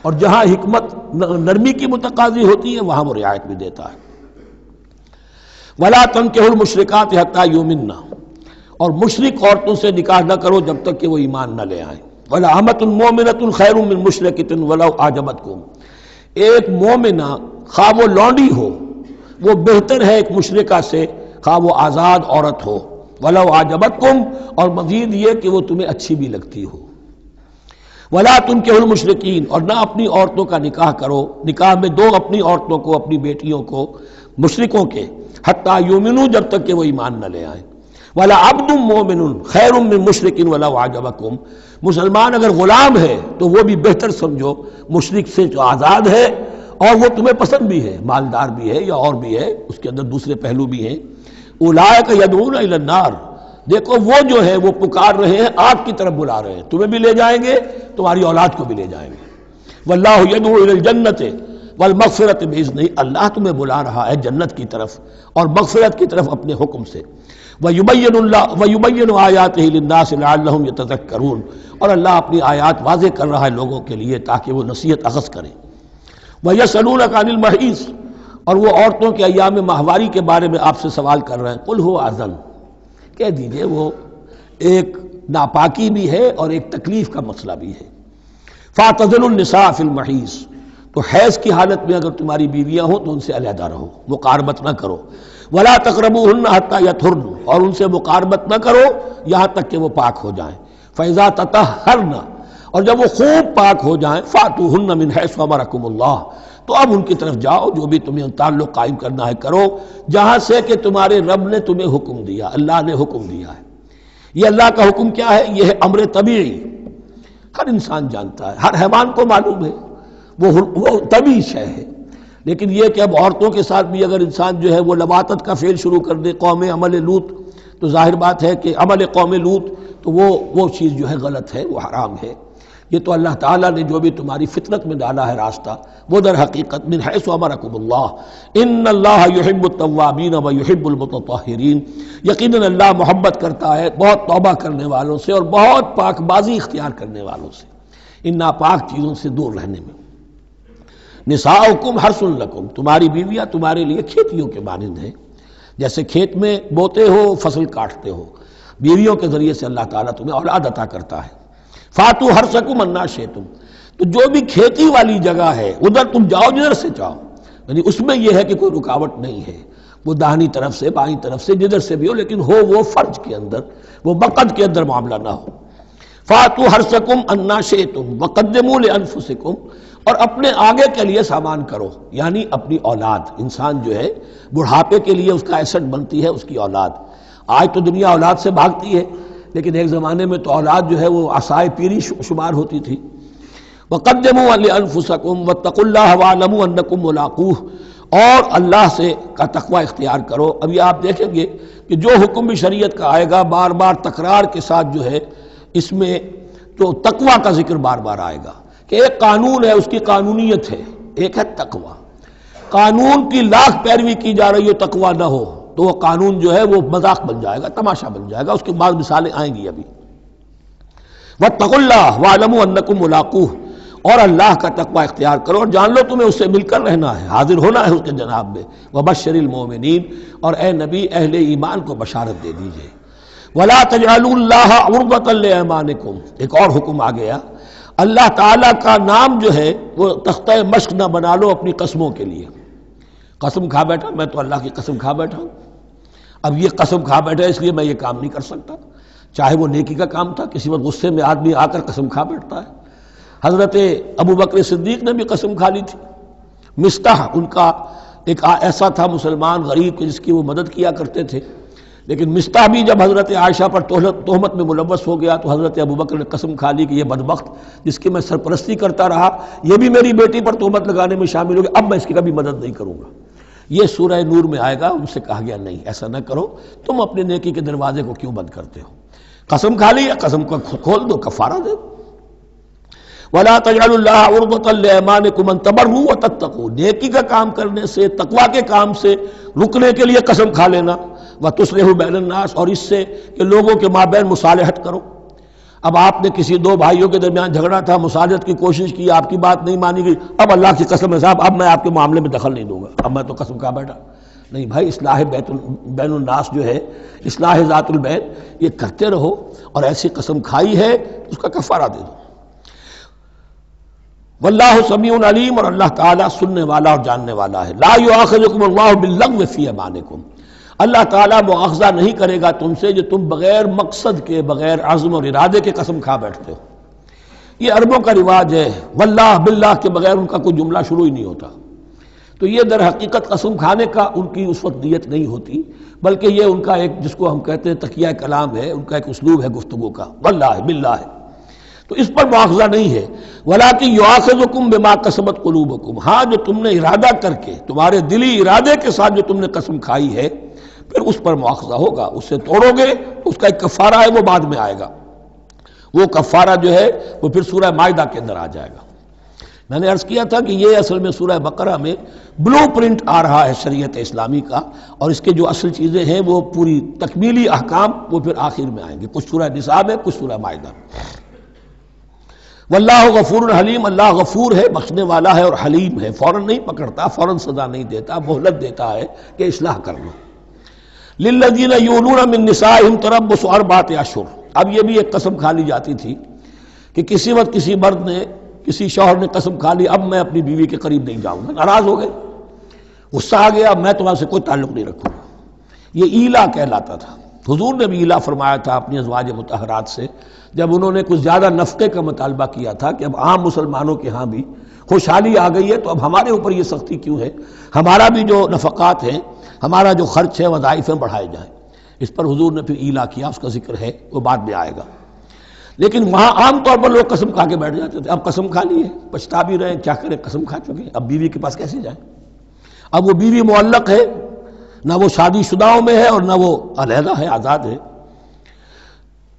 اور جہاں حکمت نرمی کی متقاضی ہوتی ہے وہاں وہ رعایت بھی دیتا ہے۔ وَلَا تَنكِحُوا الْمُشْرِكَاتِ حَتَّىٰ يُؤْمِنَّ، اور مشرک عورتوں سے نکاح نہ کرو جب تک کہ وہ ایمان نہ لے آئیں۔ وَلَا أَمَةٌ مُؤْمِنَةٌ خَيْرٌ مِّن مُشْرِكَةٍ وَلَوْ أَعْجَبَتْكُمْ، ایک مومنہ خواہ وہ لونڈی ہو وہ بہتر ہے ایک مشرکہ سے خواہ وہ آزاد عورت ہو۔ وَلَوْ أَعْجَبَتْكُمْ، اور مزید یہ کہ وہ تمہیں اچھی بھی لگتی ہو۔ وَلَا تُنكِحُوا الْمُشْرِكِينَ، اور نہ اپنی عورتوں کا نکاح کرو، نکاح میں دو اپنی عورتوں کو، اپنی بیٹیوں کو مشرکوں کے، حتیٰ یؤمنوا، جب تک کہ وہ ایمان نہ لے آئیں۔ وَلَا عَبْدٌ مُؤْمِنٌ خَيْرٌ مِّن مُشْرِكٍ وَلَوْ أَعْجَبَكُمْ، مسلمان اگر غلام ہے تو وہ بھی بہتر سمجھو مشرک سے جو آزاد ہے اور وہ تمہیں پسند بھی ہے، مالدار بھی ہے یا اور بھی ہے، اس کے اندر دوسرے پہلو بھی ہیں۔ اولئک یدعون الی النار، دیکھو وہ جو ہے وہ پکار رہے ہیں، آگ کی طرف بلا رہے ہیں، تمہیں بھی لے جائیں گے، تمہاری اولاد کو بھی لے جائیں گے۔ واللہ یدعو الی الجنۃ والمغفرۃ باذنہ، اللہ تمہیں بلا رہا ہے جنت کی طرف اور مغفرت کی طرف اپنے حکم سے۔ وَيُبَيِّنُ آیاتہ للناس لعلہم یتذکرون، اور اللہ اپنی آیات واضح کر رہا ہے لوگوں کے لیے تاکہ وہ نصیحت اخذ کریں۔ وَيَسْأَلُونَكَ عَنِ الْمَحِيضِ، اور وہ عورتوں کے ایام ماہواری کے بارے میں آپ سے سوال کر رہے ہیں۔ قُلْ هُوَ أَذًى، کہہ دیجئے وہ ایک ناپاکی بھی ہے اور ایک تکلیف کا مسئلہ بھی ہے۔ فَاعْتَزِلُوا النِّسَاءَ فِي الْمَحِيضِ، تو حیض کی حالت میں اگر تمہاری بیویاں ہوں تو ان سے علیحدہ رہو، مقاربت نہ کرو۔ وَلَا تَقْرَبُوهُنَّ حَتَّىٰ يَطْهُرْنَ، اور ان سے مقاربت نہ کرو یہاں تک کہ وہ پاک ہو جائیں۔ فَإِذَا تَطَهَّرْنَ، اور جب وہ خوب پاک ہو جائیں، فَأْتُوهُنَّ مِنْ حَيْثُ أَمَرَكُمُ اللَّهُ، تو اب ان کی طرف جاؤ، جو بھی تمہیں تعلق قائم کرنا ہے کرو، جہاں سے کہ تمہارے رب نے تمہیں حکم دیا، اللہ نے حکم دیا ہے۔ یہ اللہ کا حکم کیا ہے؟ یہ ہے امر طبیعی، ہر انسان جانتا ہے، ہر حیوان کو معلوم ہے، وہ طبیعی شے ہے۔ لیکن یہ کہ اب عورتوں کے ساتھ بھی اگر انسان جو ہے وہ لواطت کا فعل شروع کر دے، قوم عمل لوط، تو ظاہر بات ہے کہ عمل قوم لوط تو وہ چیز جو ہے غلط ہے، وہ حرام ہے۔ یہ تو اللہ تعالیٰ نے جو بھی تمہاری فطرت میں ڈالا ہے راستہ، وہ در حقیقت من حیث امرکم اللہ، ان اللہ یحب التوابین ویحب المتطہرین، یقیناً اللہ محبت کرتا ہے بہت توبہ کرنے والوں سے اور بہت پاک بازی اختیار کرنے والوں سے، ان ناپاک چیزوں سے دور رہنے میں۔ نساؤکم حرث لکم، تمہاری بیویاں تمہارے لیے کھیتیوں کے مانند ہیں، جیسے کھیت میں بوتے ہو، فصل کاٹتے ہو، بیویوں کے ذریعے سے اللہ تعالیٰ تمہیں اولاد عطا کرتا ہے۔ فاتو حرثکم انا شئتم، تو جو بھی کھیتی والی جگہ ہے ادھر تم جاؤ جدھر سے چاہو، یعنی اس میں یہ ہے کہ کوئی رکاوٹ نہیں ہے، وہ داہنی طرف سے بائیں طرف سے جدھر سے بھی ہو، لیکن ہو وہ فرج کے اندر، وہ بقد کے اندر معاملہ نہ ہو۔ فاتو حرثکم انا شئتم وقدموا لانفسکم، اور اپنے آگے کے لیے سامان کرو، یعنی اپنی اولاد۔ انسان جو ہے بڑھاپے کے لیے اس کا ایسٹ بنتی ہے اس کی اولاد۔ آج تو دنیا اولاد سے بھاگتی ہے، لیکن ایک زمانے میں تو اولاد جو ہے وہ عصائے پیری شمار ہوتی تھی۔ وقدموا لانفسکم واتقوا اللہ واعلموا انکم ملاقوہ، اور اللہ سے کا تقوی اختیار کرو۔ ابھی آپ دیکھیں گے کہ جو حکم بھی شریعت کا آئے گا بار بار تکرار کے ساتھ جو ہے اس میں تو تقوی کا ذکر بار بار آئے گا، کہ ایک قانون ہے اس کی قانونیت ہے، ایک ہے تقوی۔ قانون کی لاکھ پیروی کی جا رہی ہو تقوی نہ ہو تو وہ قانون جو ہے وہ مذاق بن جائے گا، تماشا بن جائے گا۔ اس کے بعد مثالیں آئیں گی ابھی۔ واتقوا اللہ واعلموا انکم ملاقوہ، اور اللہ کا تقوی اختیار کرو اور جان لو تمہیں اس سے مل کر رہنا ہے، حاضر ہونا ہے اس کے جناب میں۔ وبشر المؤمنین، اور اے نبی اہل ایمان کو بشارت دے دیجئے۔ ولا تجعلوا اللہ عرضۃ لایمانکم، ایک اور حکم آ گیا، اللہ تعالیٰ کا نام جو ہے وہ تختہ مشق نہ بنا لو اپنی قسموں کے لیے۔ قسم کھا بیٹھا میں تو اللہ کی قسم کھا بیٹھا ہوں، اب یہ قسم کھا بیٹھا اس لیے میں یہ کام نہیں کر سکتا، چاہے وہ نیکی کا کام تھا، کسی وقت غصے میں آدمی آ کر قسم کھا بیٹھتا ہے۔ حضرت ابو بکر صدیق نے بھی قسم کھا لی تھی۔ مستح ان کا ایک ایسا تھا مسلمان غریب جس کی وہ مدد کیا کرتے تھے، لیکن مستح بھی جب حضرت عائشہ پر تہمت میں ملوث ہو گیا تو حضرت ابو بکر نے قسم کھا لی کہ یہ بدبخت جس کی میں سرپرستی کرتا رہا یہ بھی میری بیٹی پر تہمت لگانے میں شامل ہو گیا، اب میں اس کی کبھی مدد نہیں کروں گا۔ یہ سورہ نور میں آئے گا، ان سے کہا گیا نہیں ایسا نہ کرو، تم اپنے نیکی کے دروازے کو کیوں بند کرتے ہو؟ قسم کھا لی، قسم کو کھول دو، کفارہ دے دو۔ وَلَا تَجْعَلُوا اللَّهَ عُرْضَةً لِأَيْمَانِكُمْ أَن تَبَرُّوا وَتَتَّقُوا، نیکی کا کام کرنے سے، تقوی کے کام سے رکنے کے لیے قسم کھا لینا۔ وَتُصْلِحُوا بَيْنَ النَّاسِ، اور اس سے کہ لوگوں کے مابین مصالحت کرو۔ اب آپ نے کسی دو بھائیوں کے درمیان جھگڑا تھا، مصالحت کی کوشش کی، آپ کی بات نہیں مانی گئی، اب اللہ کی قسم ہے صاحب اب میں آپ کے معاملے میں دخل نہیں دوں گا، اب میں تو قسم کھا بیٹھا۔ نہیں بھائی، اصلاح بین الناس جو ہے، اصلاح ذات البین، یہ کرتے رہو، اور ایسی قسم کھائی ہے اس کا کفارہ دے دو۔ واللہ سمیع علیم، اور اللہ تعالیٰ سننے والا اور جاننے والا ہے۔ لا یؤاخذکم اللہ باللغو فی ایمانکم، اللہ تعالیٰ مؤاخذہ نہیں کرے گا تم سے جو تم بغیر مقصد کے، بغیر عزم اور ارادے کے قسم کھا بیٹھتے ہو۔ یہ عربوں کا رواج ہے، واللہ باللہ کے بغیر ان کا کوئی جملہ شروع ہی نہیں ہوتا، تو یہ در حقیقت قسم کھانے کا ان کی اس وقت نیت نہیں ہوتی، بلکہ یہ ان کا ایک جس کو ہم کہتے ہیں تقیہ کلام ہے، ان کا ایک اسلوب ہے گفتگو کا، واللہ باللہ ہے، تو اس پر مؤاخذہ نہیں ہے۔ وَلَٰكِن يُؤَاخِذُكُم بِمَا كَسَبَتْ قُلُوبُكُم، ہاں جو تم نے ارادہ کر کے، تمہارے دلی ارادے کے ساتھ جو تم نے قسم کھائی ہے، پھر اس پر مؤاخذہ ہوگا، اس سے توڑو گے تو اس کا ایک کفارہ ہے، وہ بعد میں آئے گا، وہ کفارہ جو ہے وہ پھر سورہ مائدہ کے اندر آ جائے گا۔ میں نے عرض کیا تھا کہ یہ اصل میں سورہ بقرہ میں بلو پرنٹ آ رہا ہے شریعت اسلامی کا، اور اس کے جو اصل چیزیں ہیں وہ پوری تکمیلی احکام وہ پھر آخر میں آئیں گے، کچھ سورہ نساء میں، کچھ سورہ مائدہ۔ واللہ غفور حلیم، اللہ غفور ہے، بخشنے والا ہے، اور حلیم ہے، فوراً نہیں پکڑتا، فوراً سزا نہیں دیتا، مہلت دیتا ہے کہ اصلاح کر لو۔ للذین یولون من نسائہم تربص اربعۃ اشہر، اب یہ بھی ایک قسم کھا لی جاتی تھی کہ کسی وقت کسی مرد نے، کسی شوہر نے قسم کھا لی اب میں اپنی بیوی کے قریب نہیں جاؤں گا، ناراض ہو گئے، غصہ آ گیا، میں تمہارے سے کوئی تعلق نہیں رکھوں گا، یہ ایلا کہلاتا تھا۔ حضور نے بھی ایلا فرمایا تھا اپنی ازواج مطہرات سے جب انہوں نے کچھ زیادہ نفقے کا مطالبہ کیا تھا کہ اب عام مسلمانوں کے ہاں بھی خوشحالی آ گئی ہے تو اب ہمارے اوپر یہ سختی کیوں ہے، ہمارا بھی جو نفقات ہیں، ہمارا جو خرچ ہے، وظائف ہیں، بڑھائے جائیں۔ اس پر حضور نے پھر ایلا کیا، اس کا ذکر ہے، وہ بعد میں آئے گا۔ لیکن وہاں عام طور پر لوگ قسم کھا کے بیٹھ جاتے تھے، اب قسم کھا لی ہے، پچھتا بھی رہے، کیا کریں، قسم کھا چکے، اب بیوی کے پاس کیسے جائیں؟ اب وہ بیوی معلق ہے، نہ وہ شادی شداؤں میں ہے اور نہ وہ علیحدہ ہے، آزاد ہے۔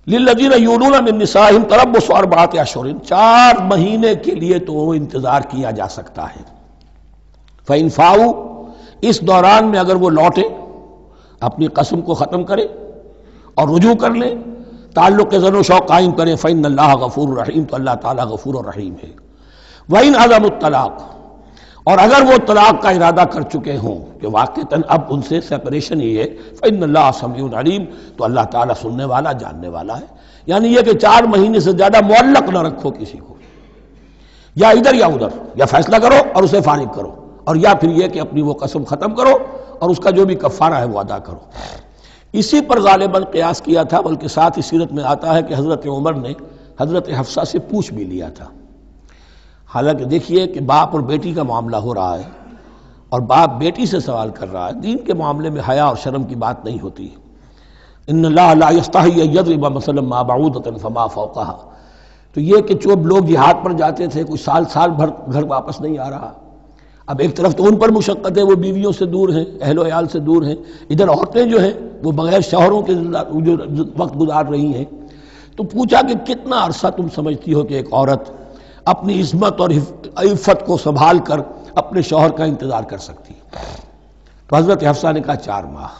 للذین یولون من نسائہم تربص اربعۃ اشہر، 4 مہینے کے لیے تو وہ انتظار کیا جا سکتا ہے۔ فإن فاؤوا، اس دوران میں اگر وہ لوٹے، اپنی قسم کو ختم کرے اور رجوع کر لیں، تعلق زن و شوق قائم کریں، فإن اللہ غفور رحیم، تو اللہ تعالیٰ غفور اور رحیم ہے۔ وإن عزموا الطلاق، اور اگر وہ طلاق کا ارادہ کر چکے ہوں کہ واقعتاً اب ان سے سیپریشن ہی ہے، فإن اللہ سمیع علیم، تو اللہ تعالیٰ سننے والا جاننے والا ہے۔ یعنی یہ کہ 4 مہینے سے زیادہ معلق نہ رکھو کسی کو، یا ادھر یا ادھر، یا فیصلہ کرو اور اسے فارغ کرو، اور یا پھر یہ کہ اپنی وہ قسم ختم کرو اور اس کا جو بھی کفارہ ہے وہ ادا کرو۔ اسی پر غالباً قیاس کیا تھا، بلکہ ساتھ ہی سیرت میں آتا ہے کہ حضرت عمر نے حضرت حفصہ سے پوچھ بھی لیا تھا۔ حالانکہ دیکھیے کہ باپ اور بیٹی کا معاملہ ہو رہا ہے، اور باپ بیٹی سے سوال کر رہا ہے، دین کے معاملے میں حیا اور شرم کی بات نہیں ہوتی۔ ان اللہ لا یستحی ان یضرب مثلا ما بعوضۃ فما فوقها، تو یہ کہ جو لوگ جہاد پر جاتے تھے، کوئی سال بھر گھر واپس نہیں آ رہا، اب ایک طرف تو ان پر مشقت ہے، وہ بیویوں سے دور ہیں، اہل و عیال سے دور ہیں، ادھر عورتیں جو ہیں وہ بغیر شوہروں کے جو وقت گزار رہی ہیں، تو پوچھا کہ کتنا عرصہ تم سمجھتی ہو کہ ایک عورت اپنی عصمت اور عفت کو سنبھال کر اپنے شوہر کا انتظار کر سکتی ہے؟ تو حضرت حفصہ نے کہا 4 ماہ،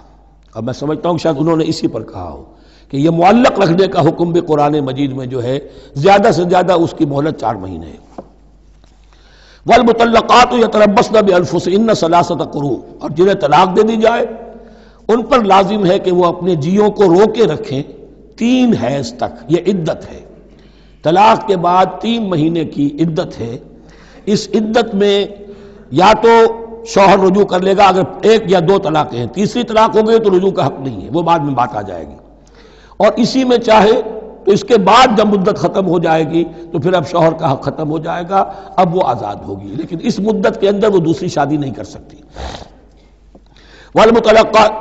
اور میں سمجھتا ہوں شاید انہوں نے اسی پر کہا ہو کہ یہ معلق رکھنے کا حکم بھی قرآن مجید میں جو ہے زیادہ سے زیادہ اس کی مہلت 4 مہینے ہے۔ والمطلقات یتربصن بانفسهن 3 قروء، اور جنہیں طلاق دے دی جائے ان پر لازم ہے کہ وہ اپنے جیوں کو روکے رکھیں 3 حیض تک، یہ عدت ہے۔ طلاق کے بعد 3 مہینے کی عدت ہے۔ اس عدت میں یا تو شوہر رجوع کر لے گا اگر 1 یا 2 طلاقیں ہیں، تیسری طلاق ہو گئی تو رجوع کا حق نہیں ہے، وہ بعد میں بات آ جائے گی، اور اسی میں چاہے تو اس کے بعد جب مدت ختم ہو جائے گی تو پھر اب شوہر کا حق ختم ہو جائے گا، اب وہ آزاد ہوگی، لیکن اس مدت کے اندر وہ دوسری شادی نہیں کر سکتی۔ والمطلقات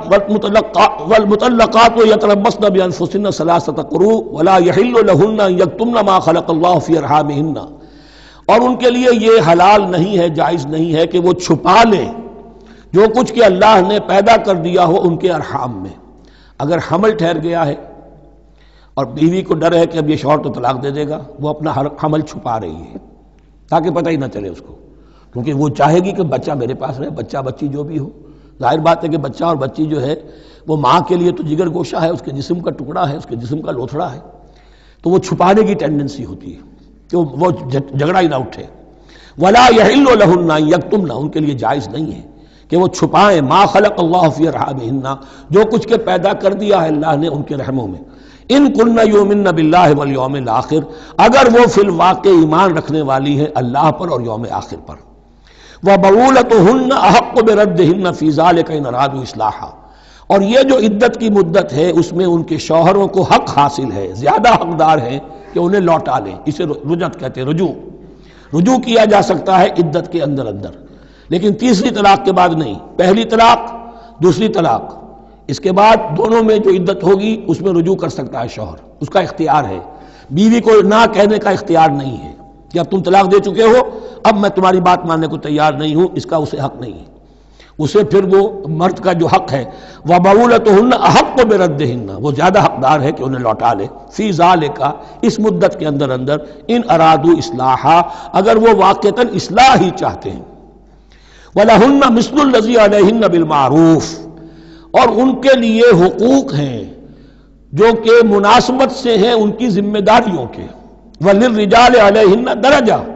یتربصن بانفسهن 3 قروء ولا يحل لهن ان يكتمن ما خلق الله في ارحامهن، اور ان کے لیے یہ حلال نہیں ہے، جائز نہیں ہے کہ وہ چھپا لیں جو کچھ کہ اللہ نے پیدا کر دیا ہو ان کے ارحام میں۔ اگر حمل ٹھہر گیا ہے اور بیوی کو ڈر ہے کہ اب یہ شوہر تو طلاق دے دے گا، وہ اپنا حمل چھپا رہی ہے تاکہ پتہ ہی نہ چلے اس کو، کیونکہ وہ چاہے گی کہ بچہ میرے پاس رہے، بچہ بچی جو بھی ہو۔ ظاہر بات ہے کہ بچہ اور بچی جو ہے وہ ماں کے لیے تو جگر گوشہ ہے، اس کے جسم کا ٹکڑا ہے، اس کے جسم کا لوتھڑا ہے، تو وہ چھپانے کی ٹینڈنسی ہوتی ہے کہ وہ جھگڑا ہی نہ اٹھے۔ ولا يحل لهن ان يكتمن، ان کے لیے جائز نہیں ہے کہ وہ چھپائیں ما خلق اللہ فی ارحامہن، جو کچھ کے پیدا کر دیا ہے اللہ نے ان کے رحموں میں۔ ان کن یؤمن باللہ والیوم الآخر، اگر وہ فی الواقع ایمان رکھنے والی ہیں اللہ پر اور یوم آخر پر۔ وَبَعُولَتُهُنَّ أَحَقُّ بِرَدِّهِنَّ فِي ذَلِكَ إِنْ أَرَادُوا إِصْلَاحًا، اور یہ جو عدت کی مدت ہے اس میں ان کے شوہروں کو حق حاصل ہے، زیادہ حقدار ہیں کہ انہیں لوٹا لیں، اسے رجعت کہتے ہیں، رجوع کیا جا سکتا ہے عدت کے اندر، لیکن تیسری طلاق کے بعد نہیں۔ پہلی طلاق، دوسری طلاق، اس کے بعد دونوں میں جو عدت ہوگی اس میں رجوع کر سکتا ہے شوہر، اس کا اختیار ہے، بیوی کو نہ کہنے کا اختیار نہیں ہے کہ اب تم طلاق دے چکے ہو، اب میں تمہاری بات ماننے کو تیار نہیں ہوں، اس کا اسے حق نہیں ہے۔ اسے پھر وہ مرد کا جو حق ہے وَبَعُولَتُهُنَّ أَحَقُّ بِرَدِّهِنَّ، وہ زیادہ حقدار ہے کہ انہیں لوٹا لے، فی ذالک، اس مدت کے اندر ان ارادو اصلاحا، اگر وہ واقعتاً اصلاح ہی چاہتے ہیں۔ وَلَهُنَّ مِثْلُ الَّذِي عَلَيْهِنَّ بِالْمَعْرُوفِ، اور ان کے لیے حقوق ہیں جو کہ مناسبت سے ہیں ان کی ذمہ داریوں کے۔ وَلِلرِّجَالِ عَلَيْهِنَّ دَرَجَةٌ،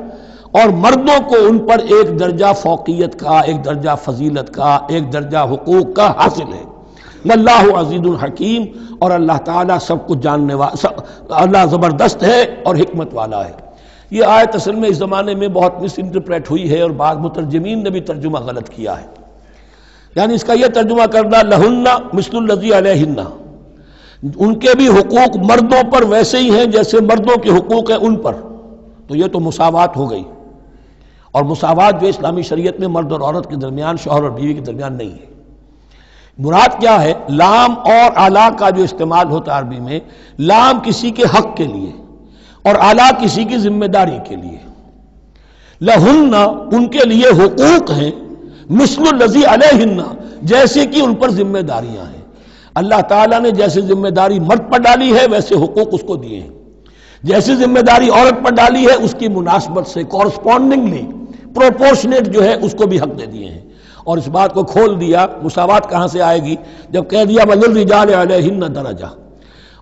اور مردوں کو ان پر ایک درجہ فوقیت کا، ایک درجہ فضیلت کا، ایک درجہ حقوق کا حاصل ہے۔ واللہ عزیز الحکیم، اور اللہ تعالیٰ سب کچھ جاننے والا، اللہ زبردست ہے اور حکمت والا ہے۔ یہ آیت اصل میں اس زمانے میں بہت مس انٹرپریٹ ہوئی ہے اور بعض مترجمین نے بھی ترجمہ غلط کیا ہے، یعنی اس کا یہ ترجمہ کرنا لہن مثل الذی علیہن، ان کے بھی حقوق مردوں پر ویسے ہی ہیں جیسے مردوں کے حقوق ہیں ان پر، تو یہ تو مساوات ہو گئی، اور مساوات جو اسلامی شریعت میں مرد اور عورت کے درمیان، شوہر اور بیوی کے درمیان نہیں ہے۔ مراد کیا ہے؟ لام اور اعلیٰ کا جو استعمال ہوتا ہے عربی میں، لام کسی کے حق کے لیے اور اعلیٰ کسی کی ذمہ داری کے لیے۔ لہن، ان کے لیے حقوق ہیں، مثل الذی علیہن، جیسے کہ ان پر ذمہ داریاں ہیں۔ اللہ تعالیٰ نے جیسے ذمہ داری مرد پر ڈالی ہے ویسے حقوق اس کو دیے ہیں، جیسی ذمہ داری عورت پر ڈالی ہے اس کی مناسبت سے کورسپونڈنگلی پروپورشنیٹ جو ہے اس کو بھی حق دے دیے ہیں۔ اور اس بات کو کھول دیا، مساوات کہاں سے آئے گی؟ جب کہہ دیا وَلِلرِّجَالِ عَلَيْهِنَّ دَرَجَةٌ،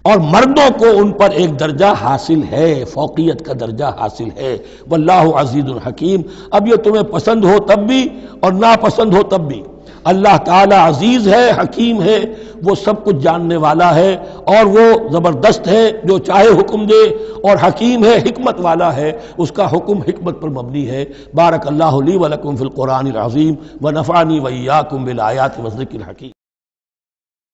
اور مردوں کو ان پر ایک درجہ حاصل ہے، فوقیت کا درجہ حاصل ہے۔ واللہ عزیز الحکیم۔ اب یہ تمہیں پسند ہو تب بھی اور ناپسند ہو تب بھی، اللہ تعالی عزیز ہے، حکیم ہے، وہ سب کچھ جاننے والا ہے، اور وہ زبردست ہے جو چاہے حکم دے، اور حکیم ہے، حکمت والا ہے، اس کا حکم حکمت پر مبنی ہے۔ بارک اللہ لی ولکم فی القرآن العظیم ونفعنی وإیاکم بالآیات والذکر الحکیم۔